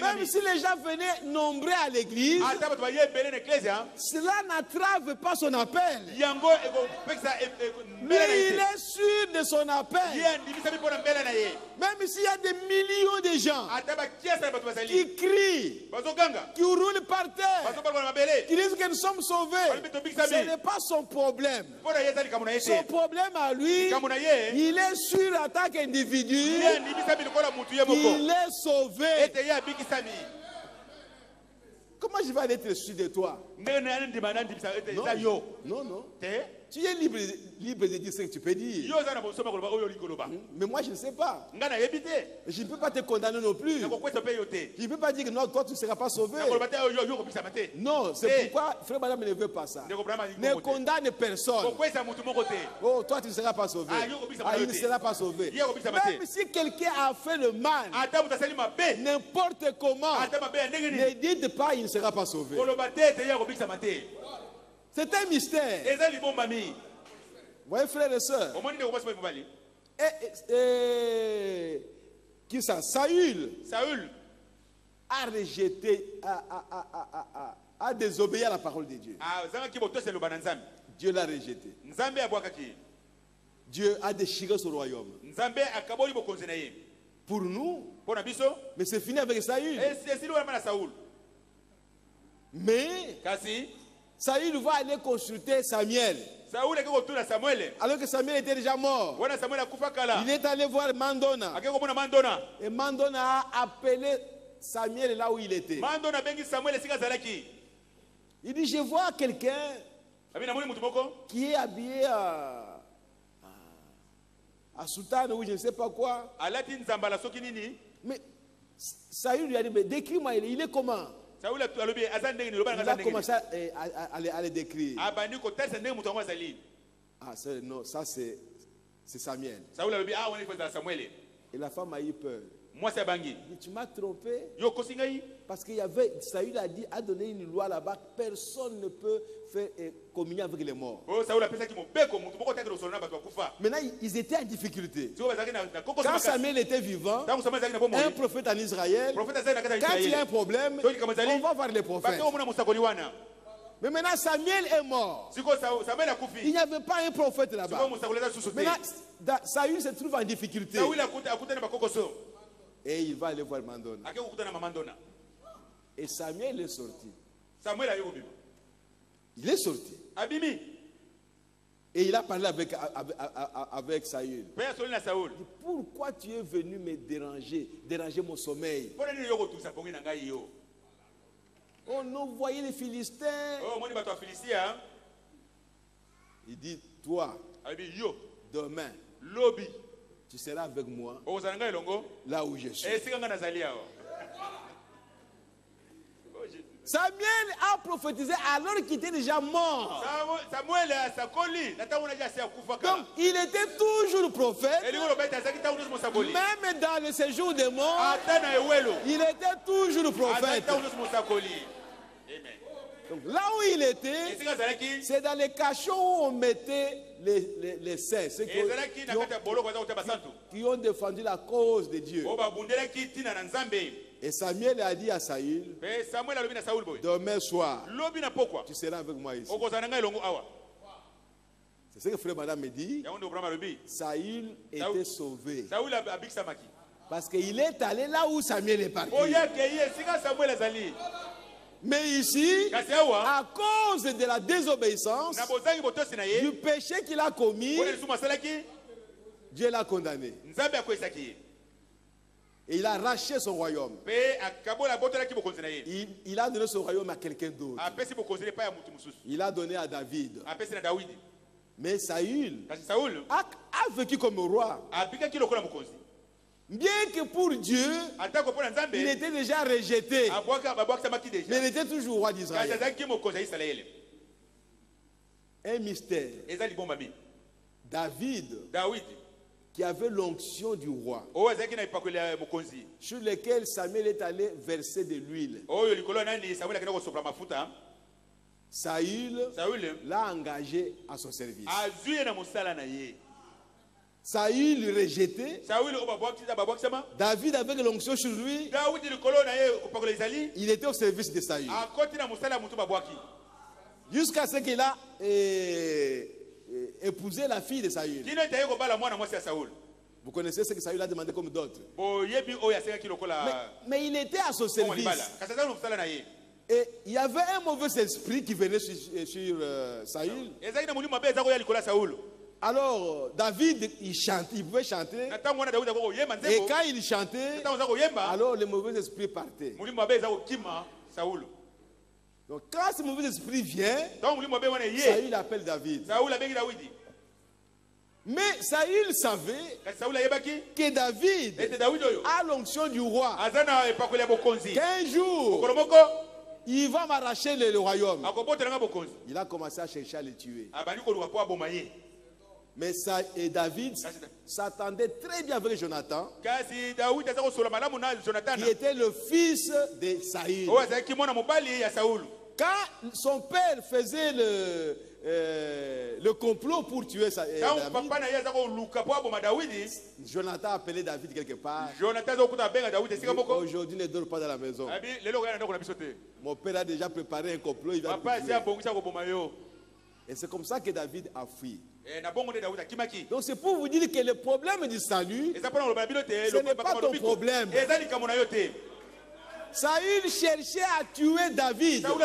Même si les gens venaient nombreux à l'église, cela n'attrave pas son appel. Mais il est sûr de son appel. Même s'il y a des millions de gens qui crient, qui roulent par terre, qui disent que nous sommes sauvés, ce n'est pas son problème. Son problème à lui, il est sûr en tant qu'individu, il est sauvé. Comment je vais être sûr de toi? Non, non. Tu es libre de dire ce que tu peux dire. Mais moi, je ne sais pas. Je ne peux pas te condamner non plus. Je ne peux pas dire que non, toi, tu ne seras pas sauvé. Non, c'est pourquoi Frère Branham ne veut pas ça. Ne condamne personne. Oh, toi, tu ne seras pas sauvé. Ah, il ne sera pas sauvé. Même si quelqu'un a fait le mal, n'importe comment, ne dites pas il ne sera pas sauvé. C'est un mystère. Vous voyez, frères et sœurs. Qui ça? Saül. a rejeté, a désobéi à la parole de Dieu. Dieu l'a rejeté. Dieu a déchiré son royaume. Pour nous, mais c'est fini avec Saül. Mais Saül va aller consulter Samuel. Alors que Samuel était déjà mort. Il est allé voir Mandona. Et Mandona a appelé Samuel là où il était. Il dit, je vois quelqu'un qui est habillé à soutane ou je ne sais pas quoi. Mais Saül lui a dit, mais décris-moi, il est comment? Il a commencé à le décrire. Non, ça c'est Samuel. Et la femme a eu peur. Mais tu m'as trompé. Parce qu'il y avait, Saül a donné une loi là-bas, personne ne peut faire communion avec les morts. Maintenant, ils étaient en difficulté. Quand Samuel était vivant, un prophète en Israël, quand il y a un problème, on va voir les prophètes. Mais maintenant, Samuel est mort. Il n'y avait pas un prophète là-bas. Maintenant, Saül se trouve en difficulté. Et il va aller voir Mandona. Et Samuel est sorti. Il est sorti. Et il a parlé avec Saül. Pourquoi tu es venu me déranger mon sommeil? Oh non, vous voyez les Philistins. Il dit, toi, demain, tu seras avec moi là où je suis. Samuel a prophétisé alors qu'il était déjà mort. Donc il était toujours prophète. Même dans le séjour des morts, il était toujours prophète. Donc là où il était, c'est dans les cachots où on mettait les saints, ceux qui ont défendu la cause de Dieu. Et Samuel a dit à Saül, demain soir, tu seras avec moi ici. C'est ce que frère madame me dit. Saül était sauvé. Parce qu'il est allé là où Samuel est parti. Mais ici, à cause de la désobéissance, du péché qu'il a commis, Dieu l'a condamné. Et il a arraché son royaume. Il a donné son royaume à quelqu'un d'autre. Il a donné à David. Mais Saül a vécu comme roi. Bien que pour Dieu, il était déjà rejeté. Mais il était toujours roi d'Israël. Un mystère. David, qui avait l'onction du roi, sur lequel Samuel est allé verser de l'huile. Saül l'a engagé à son service. Saül rejeté. David avec l'onction sur lui. Il était au service de Saül. Jusqu'à ce qu'il a épousé la fille de Saül. Vous connaissez ce que Saül a demandé comme d'autres. Mais il était à son service. Et il y avait un mauvais esprit qui venait sur Saül. Alors, David, il pouvait chanter. Et quand il chantait, alors le mauvais esprit partait. Donc, quand ce mauvais esprit vient, Saül appelle David. Mais Saül savait que David a l'onction du roi. Qu'un jour, il va m'arracher le royaume. Il a commencé à chercher à le tuer. Mais David s'attendait très bien avec Jonathan, qui était le fils de Saül. Quand son père faisait le complot pour tuer David, Jonathan a appelé David quelque part. Aujourd'hui, ne dort pas dans la maison. Mon père a déjà préparé un complot. Il va et c'est comme ça que David a fui. Donc c'est pour vous dire que le problème du salut, ce n'est pas ton problème. Saül cherchait à tuer David, un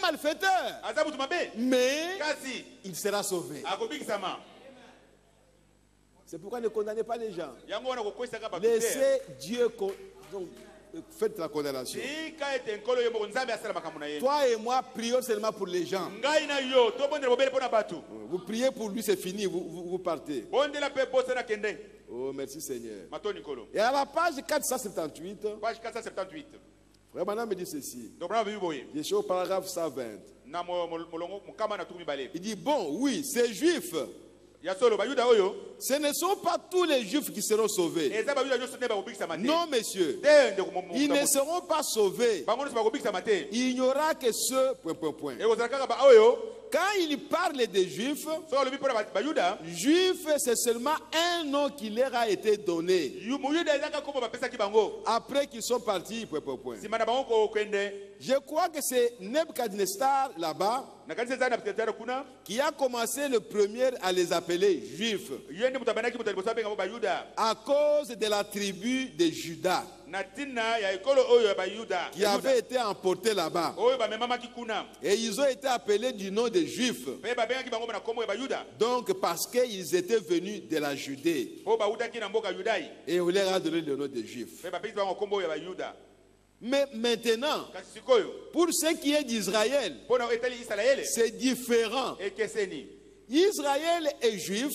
malfaiteur, mais il sera sauvé. C'est pourquoi ne condamnez pas les gens. Laissez Dieu. Faites la condamnation. Toi et moi prions seulement pour les gens. Vous priez pour lui, c'est fini, vous partez. Oh, merci Seigneur. Et à la page 478, Frère Branham me dit ceci. Je suis au paragraphe 120. Il dit, bon, oui, ces juifs, ce ne sont pas tous les juifs qui seront sauvés. Non, messieurs. Ils ne seront pas sauvés. Il n'y aura que ceux... Quand il parle des juifs, juif, c'est seulement un nom qui leur a été donné. Après qu'ils sont partis, je crois que c'est Nebuchadnezzar là-bas qui a commencé le premier à les appeler juifs à cause de la tribu de Juda qui avait été emporté là-bas. Et ils ont été appelés du nom des Juifs. Donc parce qu'ils étaient venus de la Judée. Et on leur a donné le nom des Juifs. Mais maintenant, pour ce qui est d'Israël, c'est différent. Israël et Juif,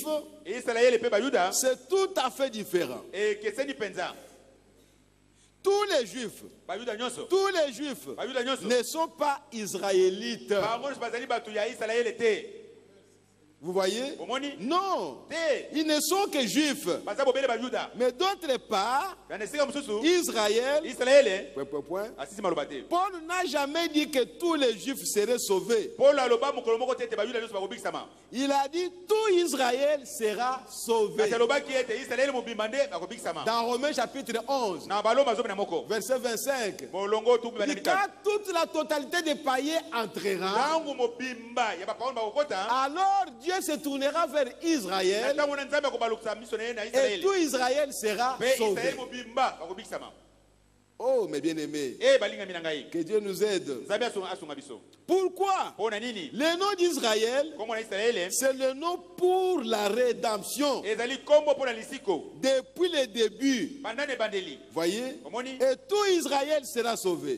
c'est tout à fait différent. Tous les Juifs ne sont pas israélites. Vous voyez? Non. Ils ne sont que juifs. Mais d'autre part, Israël, Paul n'a jamais dit que tous les juifs seraient sauvés. Il a dit tout Israël sera sauvé. Dans Romains chapitre 11, verset 25, il dit, quand toute la totalité des païens entrera, alors Dieu se tournera vers Israël et tout Israël sera sauvé. Oh, mes bien-aimés, que Dieu nous aide. Pourquoi? Le nom d'Israël, c'est le nom pour la rédemption. Depuis le début. Voyez? Et tout Israël sera sauvé.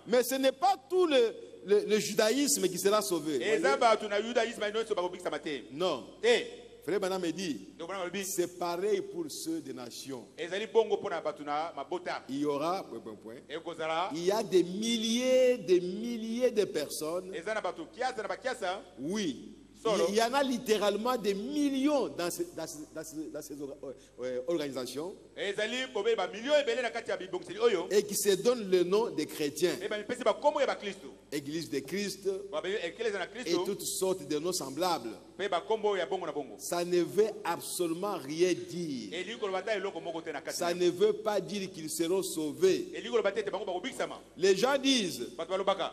Mais ce n'est pas tout le judaïsme qui sera sauvé. Non. Frère Branham me dit, c'est pareil pour ceux des nations. Il y aura, il y a des milliers de personnes. Oui. Il y en a littéralement des millions dans ces organisations et qui se donnent le nom des chrétiens. Église de Christ et toutes sortes de noms semblables. Ça ne veut absolument rien dire. Ça ne veut pas dire qu'ils seront sauvés. Les gens disent,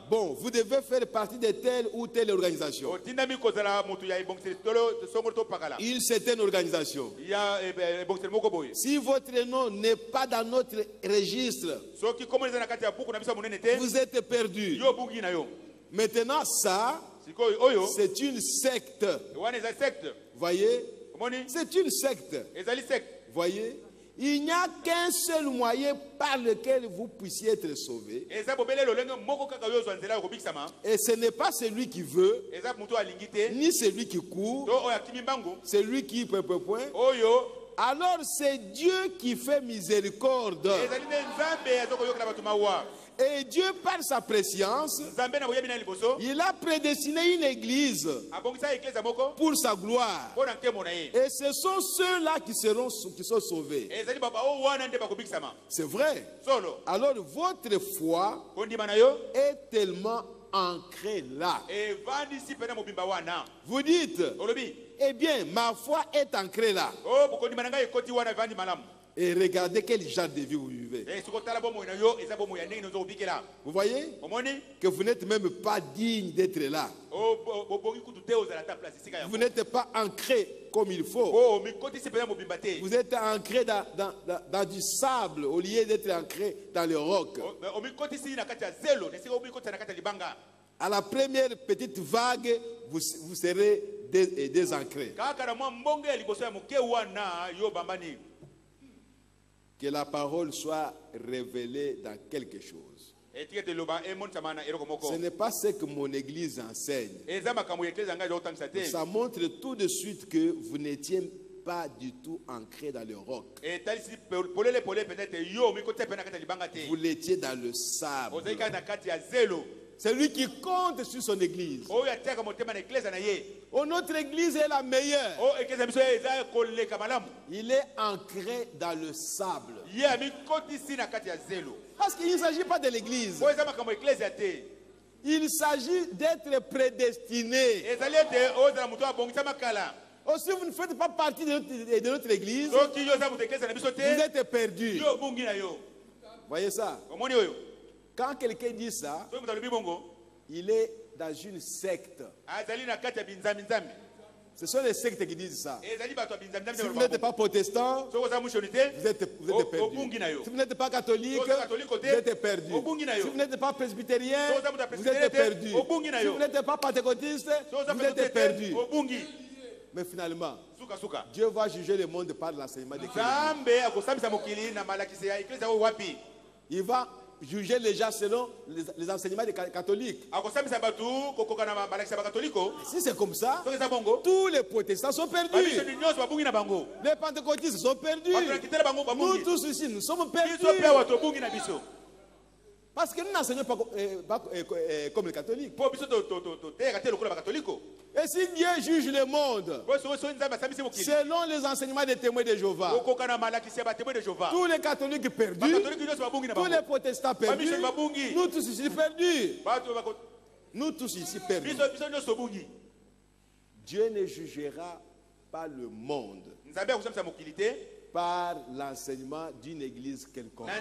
bon, vous devez faire partie de telle ou telle organisation. Une certaine organisation. Si votre nom n'est pas dans notre registre, vous êtes perdu. Maintenant, ça, c'est une secte. Voyez? C'est une secte. Voyez? Il n'y a qu'un seul moyen par lequel vous puissiez être sauvé. Et ce n'est pas celui qui veut, ni celui qui court, celui qui Alors c'est Dieu qui fait miséricorde. Et Dieu, par sa préscience, il a prédestiné une église pour sa gloire. Et ce sont ceux-là qui sont sauvés. C'est vrai. Alors votre foi est tellement ancrée là. Vous dites, eh bien, ma foi est ancrée là. Et regardez quel genre de vie vous vivez. Vous voyez que vous n'êtes même pas digne d'être là. Vous n'êtes pas ancré comme il faut. Vous êtes ancré dans du sable au lieu d'être ancré dans le roc. À la première petite vague, vous serez désancré. Que la parole soit révélée dans quelque chose. Ce n'est pas ce que mon église enseigne. Ça montre tout de suite que vous n'étiez pas du tout ancré dans le roc. Vous l'étiez dans le sable. C'est lui qui compte sur son église. Notre église est la meilleure. Il est ancré dans le sable. Parce qu'il ne s'agit pas de l'église. Il s'agit d'être prédestiné. Si vous ne faites pas partie de notre église, vous êtes perdu. Voyez ça? Quand quelqu'un dit ça, il est dans une secte. Ce sont les sectes qui disent ça. Si vous n'êtes pas protestant, vous êtes perdu. Si vous n'êtes pas catholique, vous êtes perdu. Si vous n'êtes pas presbytérien, vous êtes perdu. Si vous n'êtes pas pentecôtiste, vous êtes perdu. Mais finalement, Dieu va juger le monde par l'enseignement de Christ. Il va juger les gens selon les enseignements des catholiques. Si c'est comme ça, tous les protestants sont perdus. Les pentecôtistes sont perdus. Nous tous ici, nous sommes perdus. Parce que nous n'enseignons pas comme les catholiques. Et si Dieu juge le monde selon les enseignements des témoins de Jéhovah, tous les catholiques perdus, tous les protestants perdus, nous tous ici perdus. Nous tous ici perdus. Dieu ne jugera pas le monde par l'enseignement d'une église quelconque.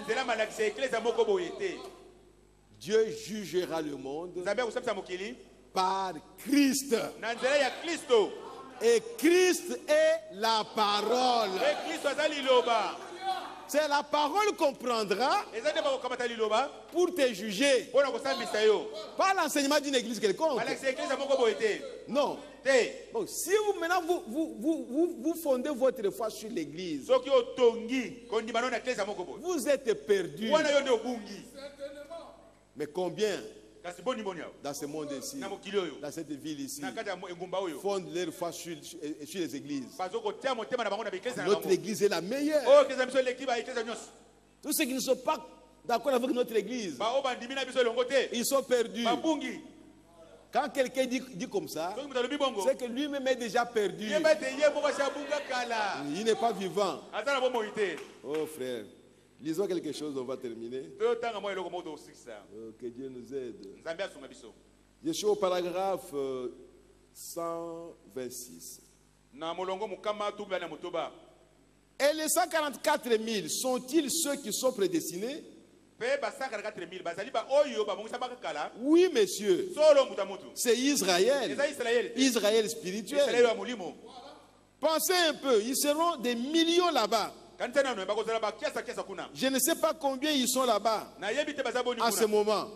Dieu jugera le monde par Christ. Et Christ est la parole. C'est la parole qu'on prendra pour te juger. Pas l'enseignement d'une église quelconque. Non. Bon, si vous maintenant vous fondez votre foi sur l'église, vous êtes perdu. Mais combien dans ce monde ici, dans cette ville ici, fondent leur foi sur les églises? Notre église est la meilleure. Tous ceux qui ne sont pas d'accord avec notre église, ils sont perdus. Quand quelqu'un dit comme ça, c'est que lui-même est déjà perdu. Il n'est pas vivant. Oh frère, lisons quelque chose, on va terminer. Que Dieu nous aide. Je suis au paragraphe 126. Et les 144 000 sont-ils ceux qui sont prédestinés? Oui, monsieur. C'est Israël. Israël spirituel. Pensez un peu, ils seront des millions là-bas. Je ne sais pas combien ils sont là-bas à ce moment.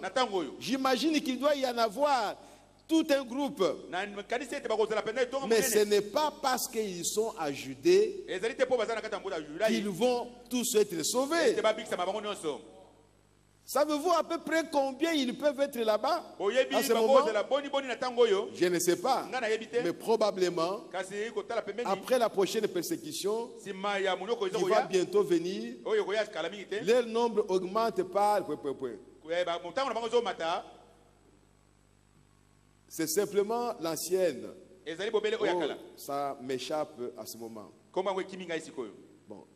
J'imagine qu'il doit y en avoir tout un groupe. Mais ce n'est pas parce qu'ils sont à Judée qu'ils vont tous être sauvés. Savez-vous à peu près combien ils peuvent être là-bas à ce moment? Je ne sais pas. Mais probablement, après la prochaine persécution, qui va bientôt venir, leur nombre augmente par... C'est simplement l'ancienne. Oh, ça m'échappe à ce moment. Bon,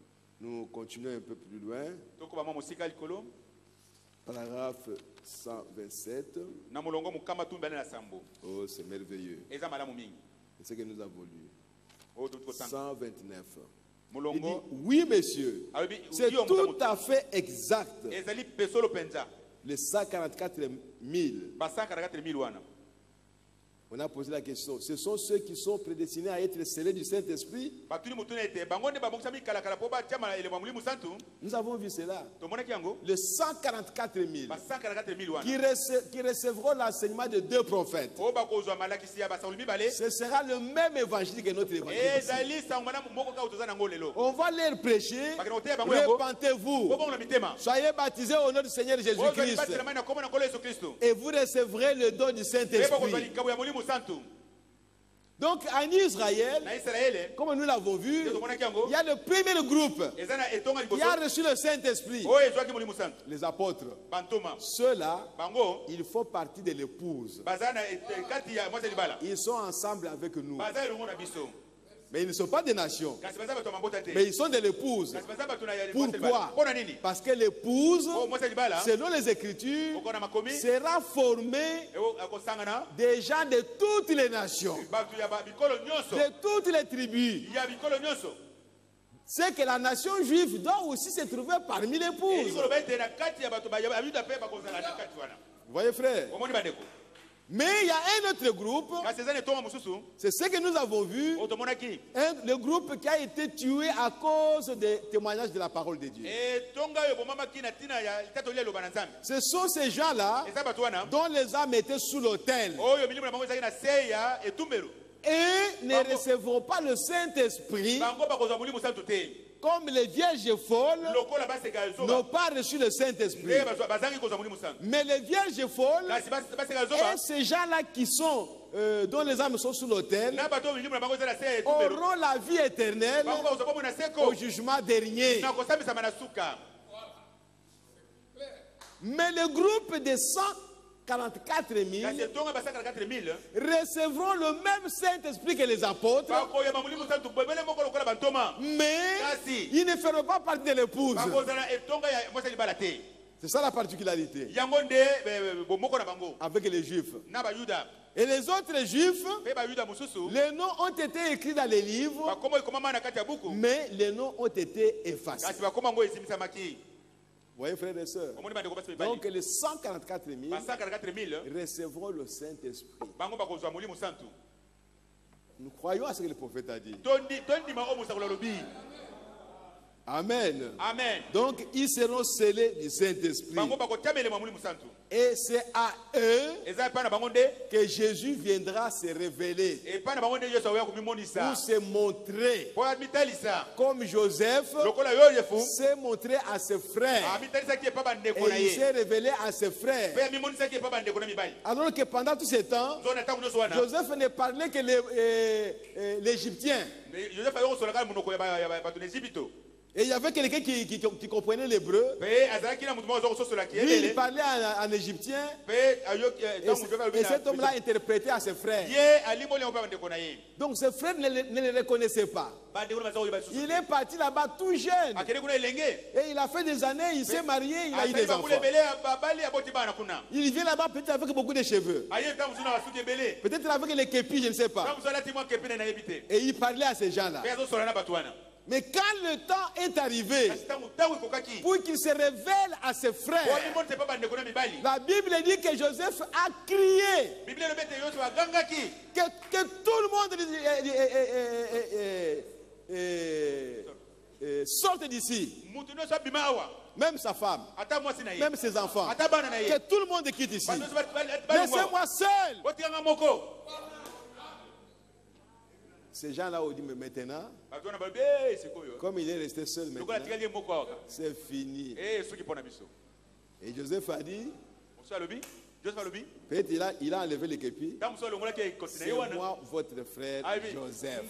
nous continuons un peu plus loin. Paragraphe 127. Oh, c'est merveilleux. C'est ce que nous avons lu. 129. Il dit, oui, monsieur, c'est tout à fait exact. Les 144 000. On a posé la question. Ce sont ceux qui sont prédestinés à être scellés du Saint-Esprit. Nous avons vu cela. Les 144 000 qui recevront l'enseignement de 2 prophètes. Ce sera le même évangile que notre évangile. On va leur prêcher. Repentez-vous. Soyez baptisés au nom du Seigneur Jésus-Christ. Et vous recevrez le don du Saint-Esprit. Donc en Israël, comme nous l'avons vu, il y a le premier groupe qui a reçu le Saint-Esprit. Les apôtres. Ceux-là, ils font partie de l'épouse. Ils sont ensemble avec nous. Mais ils ne sont pas des nations. Mais ils sont de l'épouse. Pourquoi? Parce que l'épouse, selon les Écritures, sera formée des gens de toutes les nations, de toutes les tribus. C'est que la nation juive doit aussi se trouver parmi l'épouse. Vous voyez, frère? Mais il y a un autre groupe, c'est ce que nous avons vu, le groupe qui a été tué à cause des témoignages de la parole de Dieu. Ce sont ces gens-là dont les âmes étaient sous l'autel et ne recevront pas le Saint-Esprit. Comme les vierges folles n'ont pas reçu le Saint-Esprit. Mais les vierges folles et ces gens-là qui sont, dont les âmes sont sous l'autel, auront la vie éternelle au jugement dernier. Mais le groupe des 144 000 recevront le même Saint-Esprit que les apôtres, mais ils ne feront pas partie de l'épouse. C'est ça la particularité avec les Juifs. Et les autres Juifs, les noms ont été écrits dans les livres, mais les noms ont été effacés. Vous voyez, frères et sœurs? Donc les 144 000 recevront le Saint-Esprit. Nous croyons à ce que le prophète a dit. Amen. Amen. Donc ils seront scellés du Saint-Esprit. Et c'est à eux que Jésus viendra se révéler pour se montrer, comme Joseph s'est montré à ses frères et il s'est révélé à ses frères. Alors que pendant tout ce temps, Joseph ne parlait que l'Égyptien. Et il y avait quelqu'un qui comprenait l'hébreu. Lui, il parlait en égyptien. Et cet homme-là interprétait à ses frères. Donc ses frères ne le reconnaissaient pas. Il est parti là-bas tout jeune. Et il a fait des années, il s'est marié, il a eu des enfants. Il vient là-bas peut-être avec beaucoup de cheveux. Peut-être avec les képis, je ne sais pas. Et il parlait à ces gens-là. Mais quand le temps est arrivé pour qu'il se révèle à ses frères, la Bible dit que Joseph a crié que tout le monde sorte d'ici. Même sa femme, même ses enfants, que tout le monde quitte ici. Laissez-moi seul. Ces gens-là ont dit, mais maintenant, comme il est resté seul maintenant, c'est fini. Et Joseph a dit, peut-être il a enlevé les képis. C'est moi, votre frère Joseph.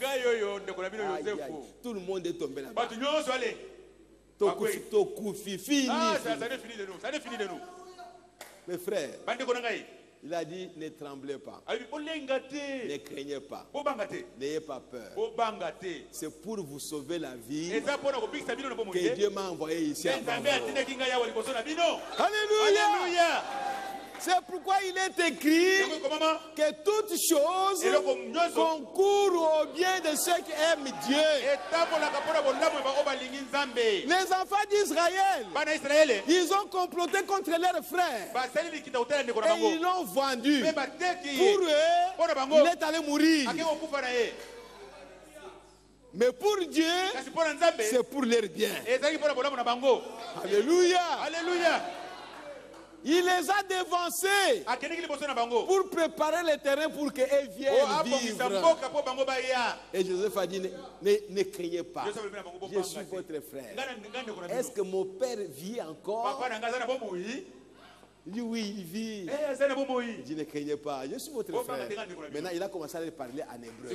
Tout le monde est tombé là-bas. Ah, ça n'est fini de nous. Ça n'est fini de nous. Mes frères, il a dit, ne tremblez pas. Ne craignez pas. N'ayez pas peur. C'est pour vous sauver la vie que Dieu m'a envoyé ici. Alléluia. C'est pourquoi il est écrit que toutes choses concourent au bien de ceux qui aiment Dieu. Les enfants d'Israël, ils ont comploté contre leurs frères et ils l'ont vendu. Pour eux, il est allé mourir. Mais pour Dieu, c'est pour leur bien. Alléluia. Alléluia. Il les a dévancés pour préparer le terrain pour qu'ils viennent vivre. Et Joseph a dit, ne craignez pas, je suis votre frère. Est-ce que mon père vit encore? Il dit oui, il vit. Il dit ne craignez pas, je suis votre frère. Maintenant, il a commencé à parler en hébreu.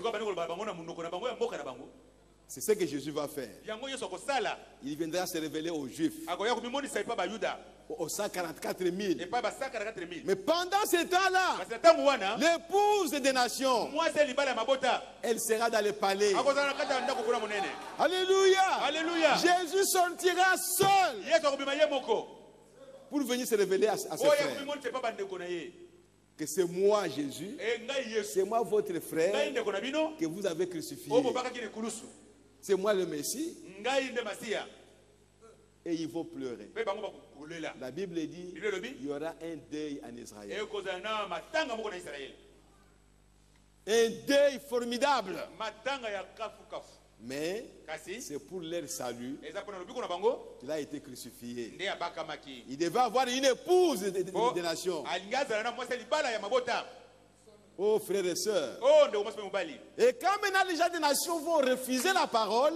C'est ce que Jésus va faire. Il viendra se révéler aux Juifs. Aux 144 000. Mais pendant ce temps-là, l'épouse des nations, elle sera dans le palais. Alléluia. Alléluia. Jésus sortira seul pour venir se révéler à ses frères. Que c'est moi, Jésus, c'est moi votre frère que vous avez crucifié. C'est moi le Messie. Et ils vont pleurer. La Bible dit il y aura un deuil en Israël. Un deuil formidable. Mais c'est pour leur salut qu'il a été crucifié. Il devait avoir une épouse des nations. Oh frères et sœurs. Et quand maintenant les gens des nations vont refuser la parole,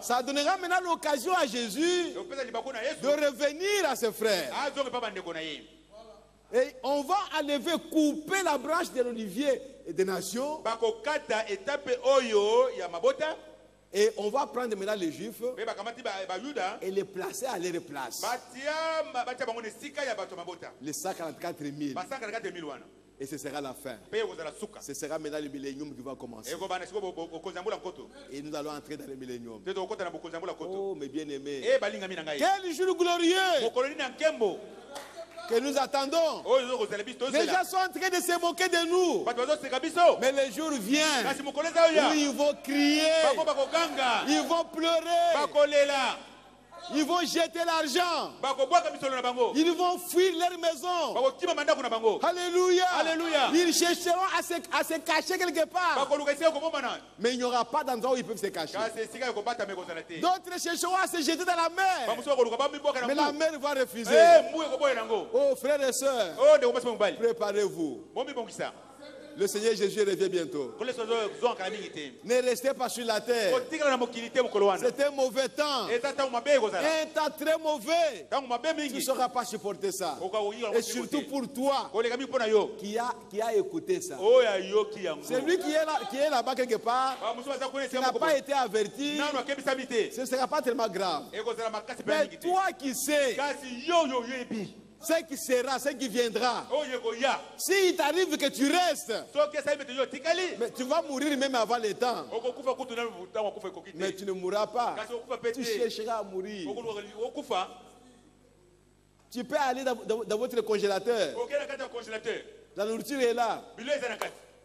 ça donnera maintenant l'occasion à Jésus de revenir à ses frères. Et on va enlever, couper la branche de l'olivier des nations. Et on va prendre maintenant les Juifs et les placer à leur place. Les 144 000. Et ce sera la fin. Ce sera maintenant le millénium qui va commencer. Et nous allons entrer dans le millénium. Oh mes bien-aimés. Quel jour glorieux que nous attendons. Les gens sont en train de se moquer de nous. Mais le jour vient où ils vont crier, ils vont pleurer, ils vont jeter l'argent, ils vont fuir leur maison. Alléluia. Alléluia. Ils chercheront à se cacher quelque part. Mais il n'y aura pas d'endroit où ils peuvent se cacher. D'autres chercheront à se jeter dans la mer. Mais la mer va refuser. Oh frères et sœurs, préparez-vous. Le Seigneur Jésus revient bientôt. Ne restez pas sur la terre. C'est un mauvais temps. Un temps très mauvais. Tu ne sauras pas supporter ça. Et surtout pour toi qui a écouté ça. Celui qui est là-bas quelque part, qui n'a pas été averti, ce ne sera pas tellement grave. Mais toi qui sais ce qui sera, ce qui viendra. S'il t'arrive que tu restes, mais tu vas mourir même avant le temps. Mais tu ne mourras pas. Tu chercheras à mourir. Tu peux aller dans votre congélateur. La nourriture est là.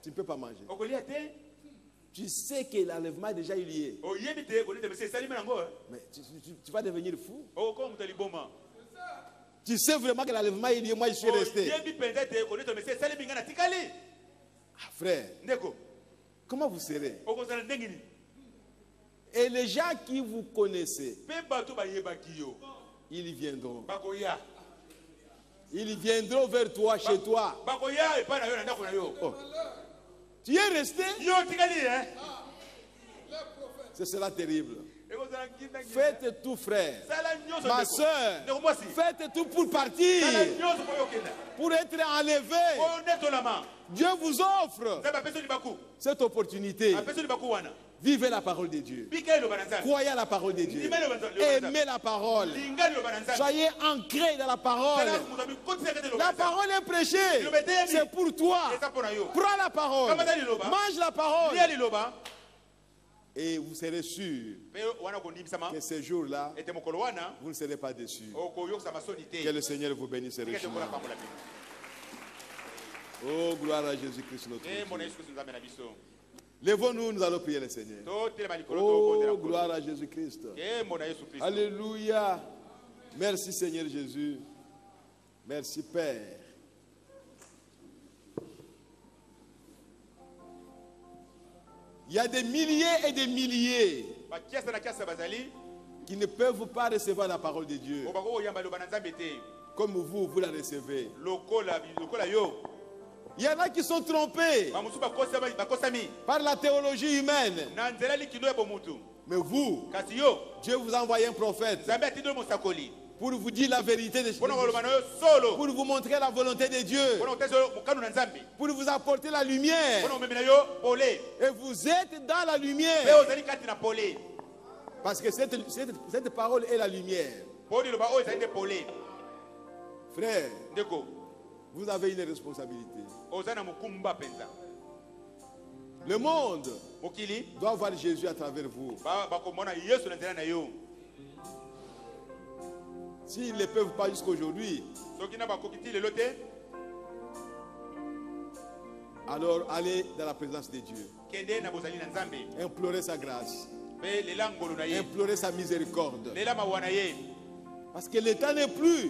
Tu ne peux pas manger. Tu sais que l'enlèvement est déjà lié. Mais tu vas devenir fou. Tu sais vraiment que l'enlèvement est lié, moi je suis resté. Ah, frère, comment vous serez? Et les gens qui vous connaissent, ils viendront. Ils viendront vers toi, chez toi. Oh. Tu es resté? Ce sera terrible. Faites tout, frère. Ma soeur, faites tout pour partir. Pour être enlevé. Dieu vous offre cette opportunité. Vivez la parole de Dieu. Croyez à la parole de Dieu. Aimez la parole. Soyez ancrés dans la parole. La parole est prêchée. C'est pour toi. Prends la parole. Mange la parole. Et vous serez sûr que ce jour-là, vous ne serez pas déçus. Que le Seigneur vous bénisse et richement. Oh, gloire à Jésus-Christ notre Dieu. Lèvons-nous, nous allons prier le Seigneur. Oh, gloire à Jésus-Christ. Alléluia. Merci Seigneur Jésus. Merci Père. Il y a des milliers et des milliers qui ne peuvent pas recevoir la parole de Dieu. Comme vous, vous la recevez. Il y en a qui sont trompés par la théologie humaine. Mais vous, Dieu vous a envoyé un prophète pour vous dire la vérité des choses, pour vous montrer la volonté de Dieu, pour vous apporter la lumière. Et vous êtes dans la lumière. Parce que cette parole est la lumière. Frère, vous avez une responsabilité. Le monde doit voir Jésus à travers vous. S'ils ne peuvent pas jusqu'aujourd'hui, alors allez dans la présence de Dieu. Implorez sa grâce. Implorez sa miséricorde. Parce que le temps n'est plus.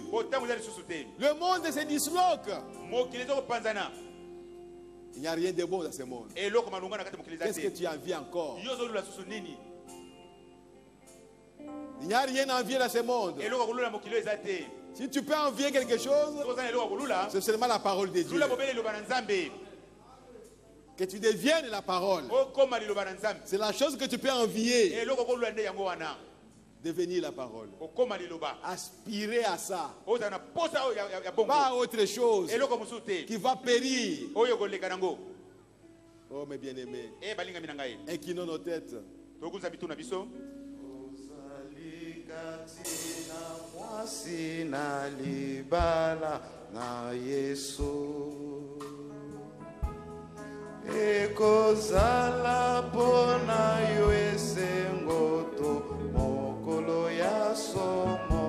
Le monde se disloque. Il n'y a rien de bon dans ce monde. Qu'est-ce que tu envies encore? Il n'y a rien à envier dans ce monde. Si tu peux envier quelque chose, c'est seulement la parole de Dieu. Que tu deviennes la parole. C'est la chose que tu peux envier. Devenir la parole. Aspirer à ça. Pas à autre chose qui va périr. Oh mes bien-aimés, inclinons nos têtes. Sina libala na Yesu ekozala pona yo esengoto mokolo ya somo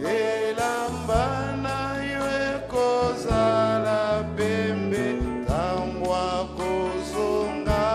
elamba na yo ekozala pembe tambwa kozonga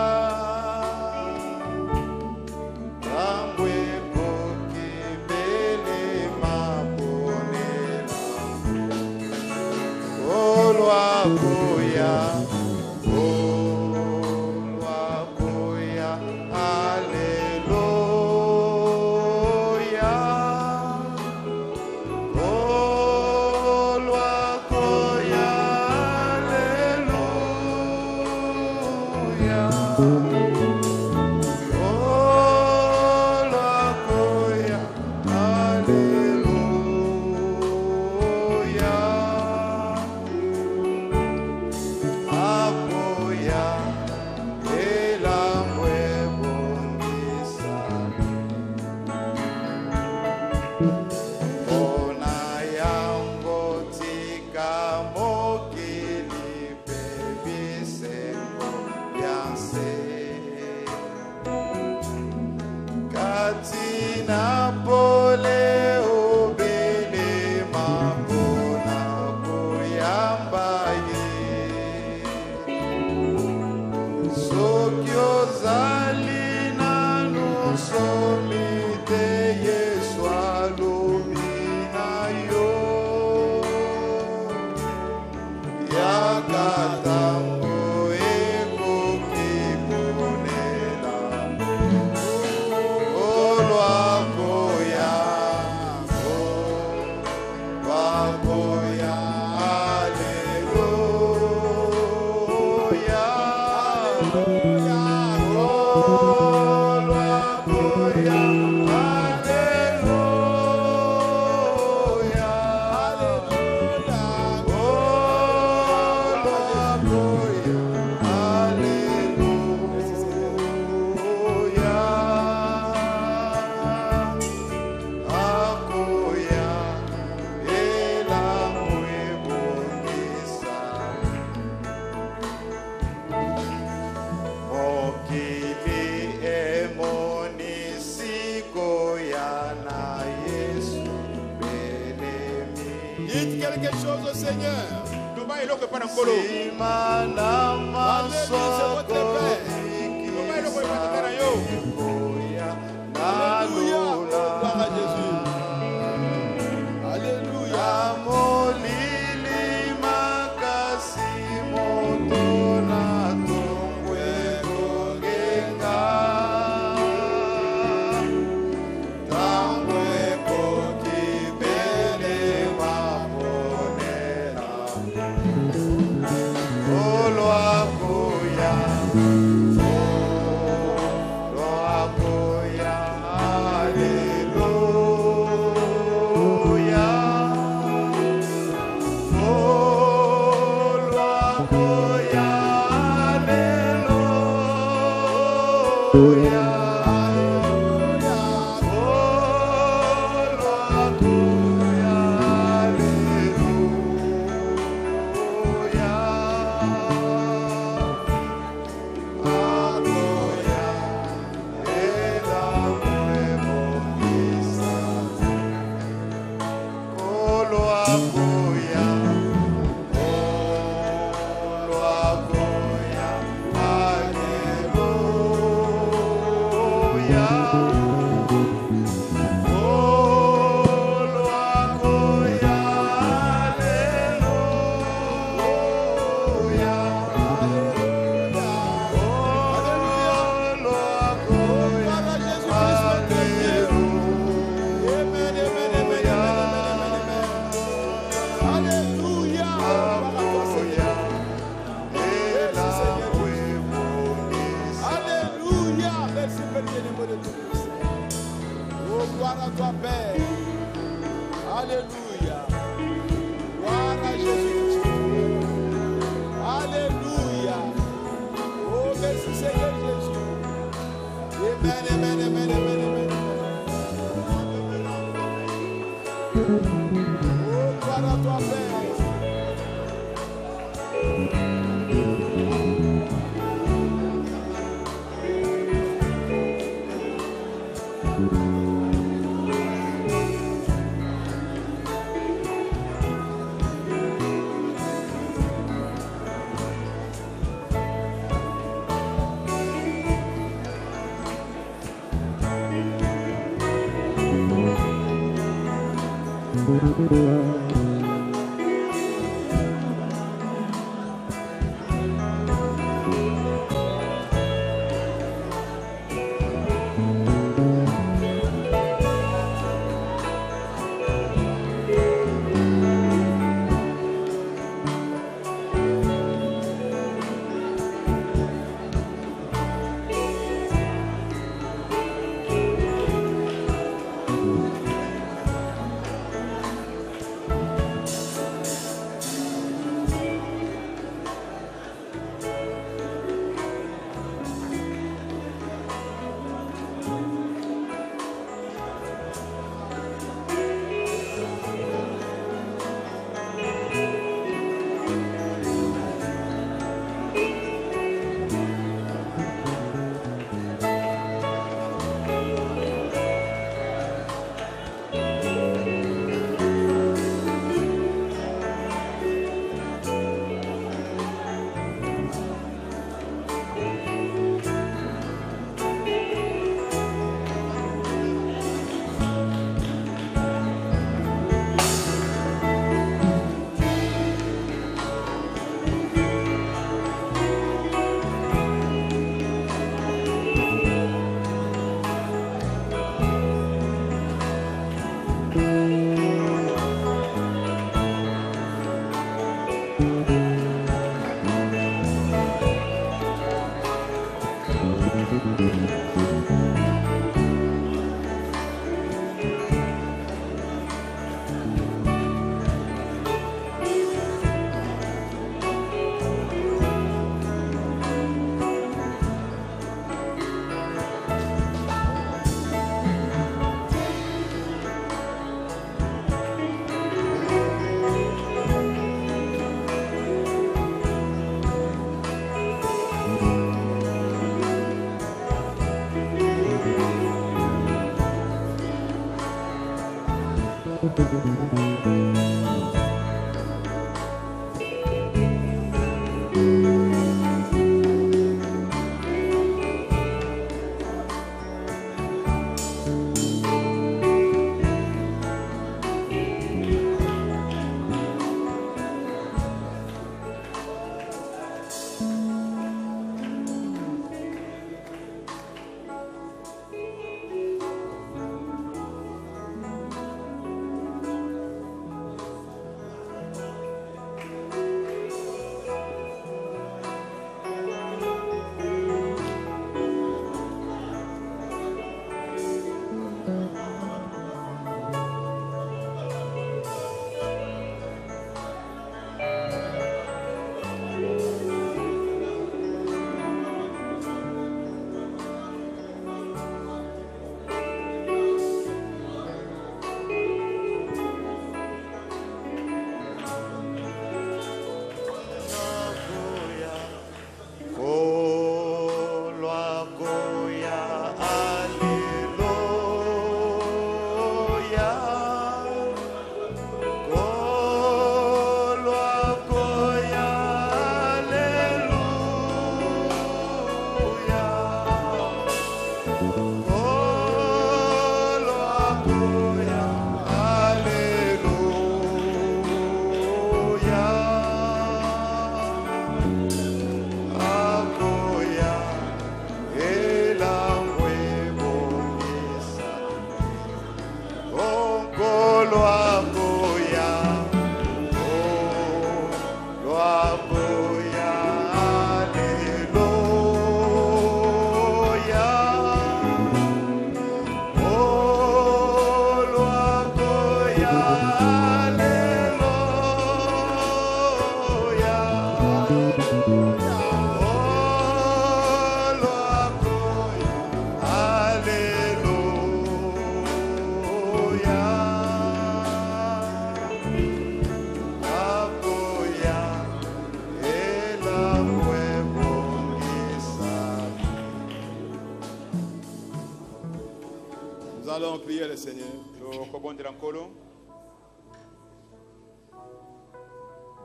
allons prier le Seigneur.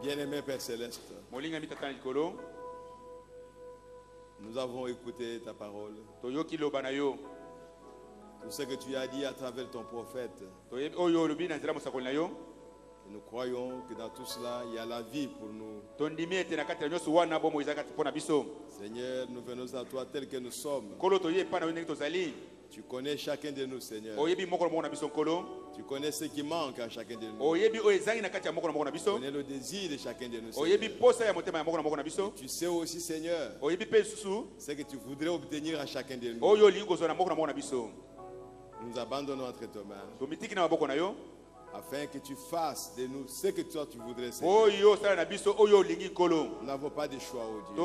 Bien-aimé Père Céleste, nous avons écouté ta parole. Tout ce que tu as dit à travers ton prophète. Et nous croyons que dans tout cela, il y a la vie pour nous. Seigneur, nous venons à toi tel que nous sommes. Tu connais chacun de nous, Seigneur. Tu connais ce qui manque à chacun de nous. Tu connais le désir de chacun de nous, Seigneur. Tu sais aussi, Seigneur, ce que tu voudrais obtenir à chacun de nous. Nous abandonnons entre tes mains, afin que tu fasses de nous ce que toi tu voudrais, Seigneur. Nous n'avons pas de choix, oh Dieu.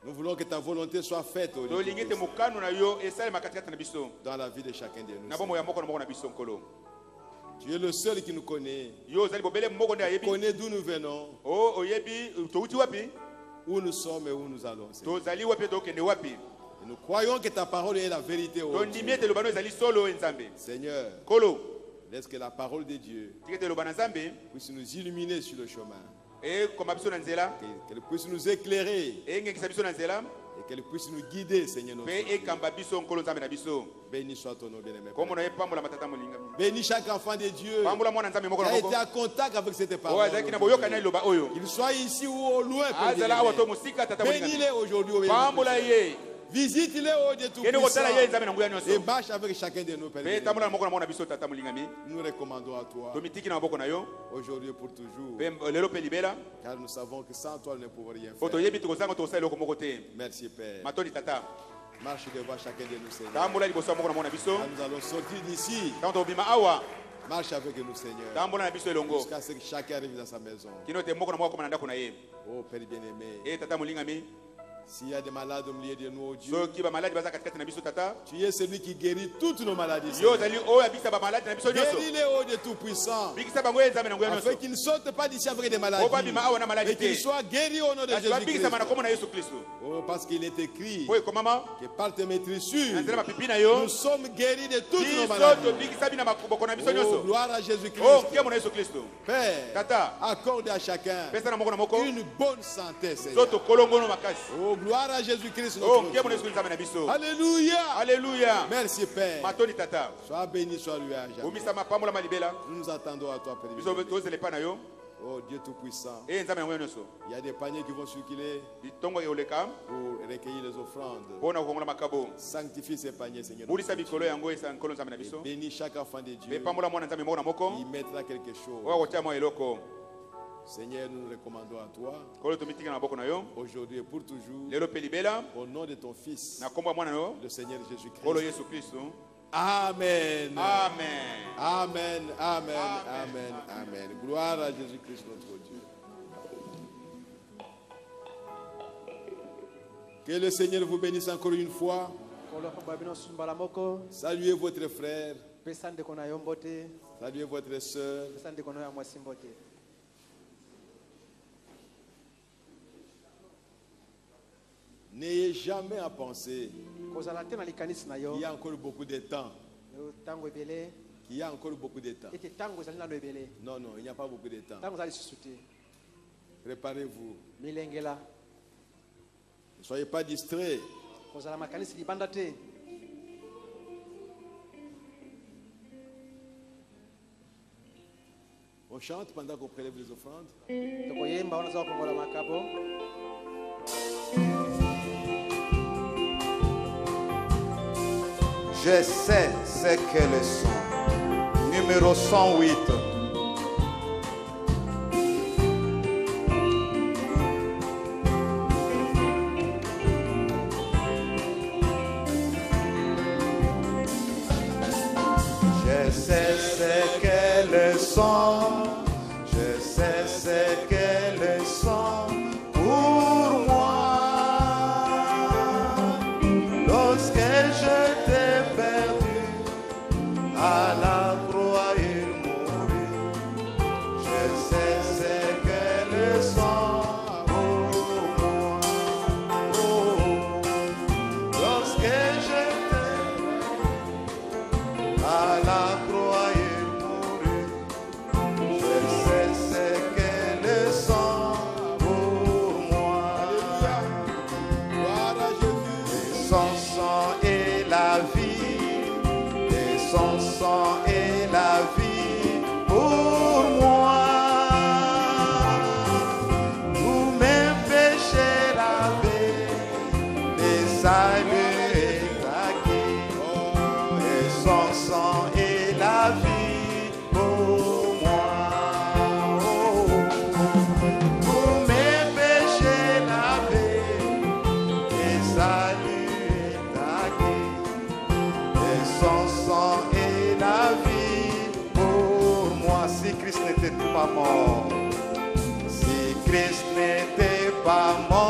Nous voulons que ta volonté soit faite, oh Dieu, dans la vie de chacun de nous. Tu es le seul qui nous connaît. Tu connais d'où nous venons, où nous sommes et où nous allons, Seigneur. Et nous croyons que ta parole est la vérité, oh Dieu. Seigneur, laisse que la parole de Dieu puisse nous illuminer sur le chemin. Qu'elle puisse nous éclairer et qu'elle puisse nous guider, Seigneur. Béni soit ton nom, bien-aimé. Bénis chaque enfant de Dieu qui a été en contact avec cette parole. Qu'il soit ici ou au loin. Bénis-les aujourd'hui. Visite-les au Dieu Tout-Puissant et marche avec chacun de nous. Nous recommandons à toi aujourd'hui pour toujours, car nous savons que sans toi nous ne pouvons rien faire. Merci Père. Marche devant chacun de nous, Seigneur. Nous allons sortir d'ici. Marche avec nous, Seigneur, jusqu'à ce que chacun arrive dans sa maison. Oh Père bien-aimé, S'il y a des malades au milieu de nous, oh Dieu, tu es celui qui guérit toutes nos maladies. Guéris-les, oh Dieu Tout-Puissant, afin qu'ils ne sortent pas d'ici avec des maladies, mais qu'ils soient guéris au nom de Jésus-Christ. Oh, parce qu'il est écrit que par tes maîtrissures, nous sommes guéris de toutes nos maladies. Oh, gloire à Jésus-Christ. Père, accorde à chacun une bonne santé, Seigneur. Oh, gloire à Jésus-Christ. Alléluia. Alléluia. Merci, Père. Sois béni, sois loué à jamais. Nous attendons à toi, Père. Oh Dieu Tout-Puissant, il y a des paniers qui vont circuler pour recueillir les offrandes. Sanctifie ces paniers, Seigneur. Et bénis chaque enfant de Dieu. Il mettra quelque chose. Seigneur, nous nous recommandons à toi aujourd'hui et pour toujours, au nom de ton Fils, le Seigneur Jésus-Christ. Amen. Amen. Amen. Amen. Amen. Amen. Gloire à Jésus-Christ notre Dieu. Que le Seigneur vous bénisse encore une fois. Saluez votre frère. Saluez votre soeur. N'ayez jamais à penser qu'il y a encore beaucoup de temps. Il y a encore beaucoup de temps. Non, non, il n'y a pas beaucoup de temps. Préparez-vous. Ne soyez pas distraits. On chante pendant qu'on prélève les offrandes. Je sais ce qu'elles sont. Numéro 108. Je sais ce qu'elles sont. Je sais ce qu'elles sont pour moi. Lorsque je t'ai perdu à la croix il mourit. Je sais ce qu'elles sont pour moi. Oh, lorsque je t'ai à la croix il mourit. Je sais ce qu'elles sont pour moi. Et son sang est la vie, et son sang est la vie pour moi. Tous mes péchés lavés, les saluts est acquis. Et son sang est la vie pour moi. Oh, tous mes péchés lavés, les saluts est acquis. Et son sang est la vie pour moi. Si Christ n'était pas mort, si Christ n'était pas mort,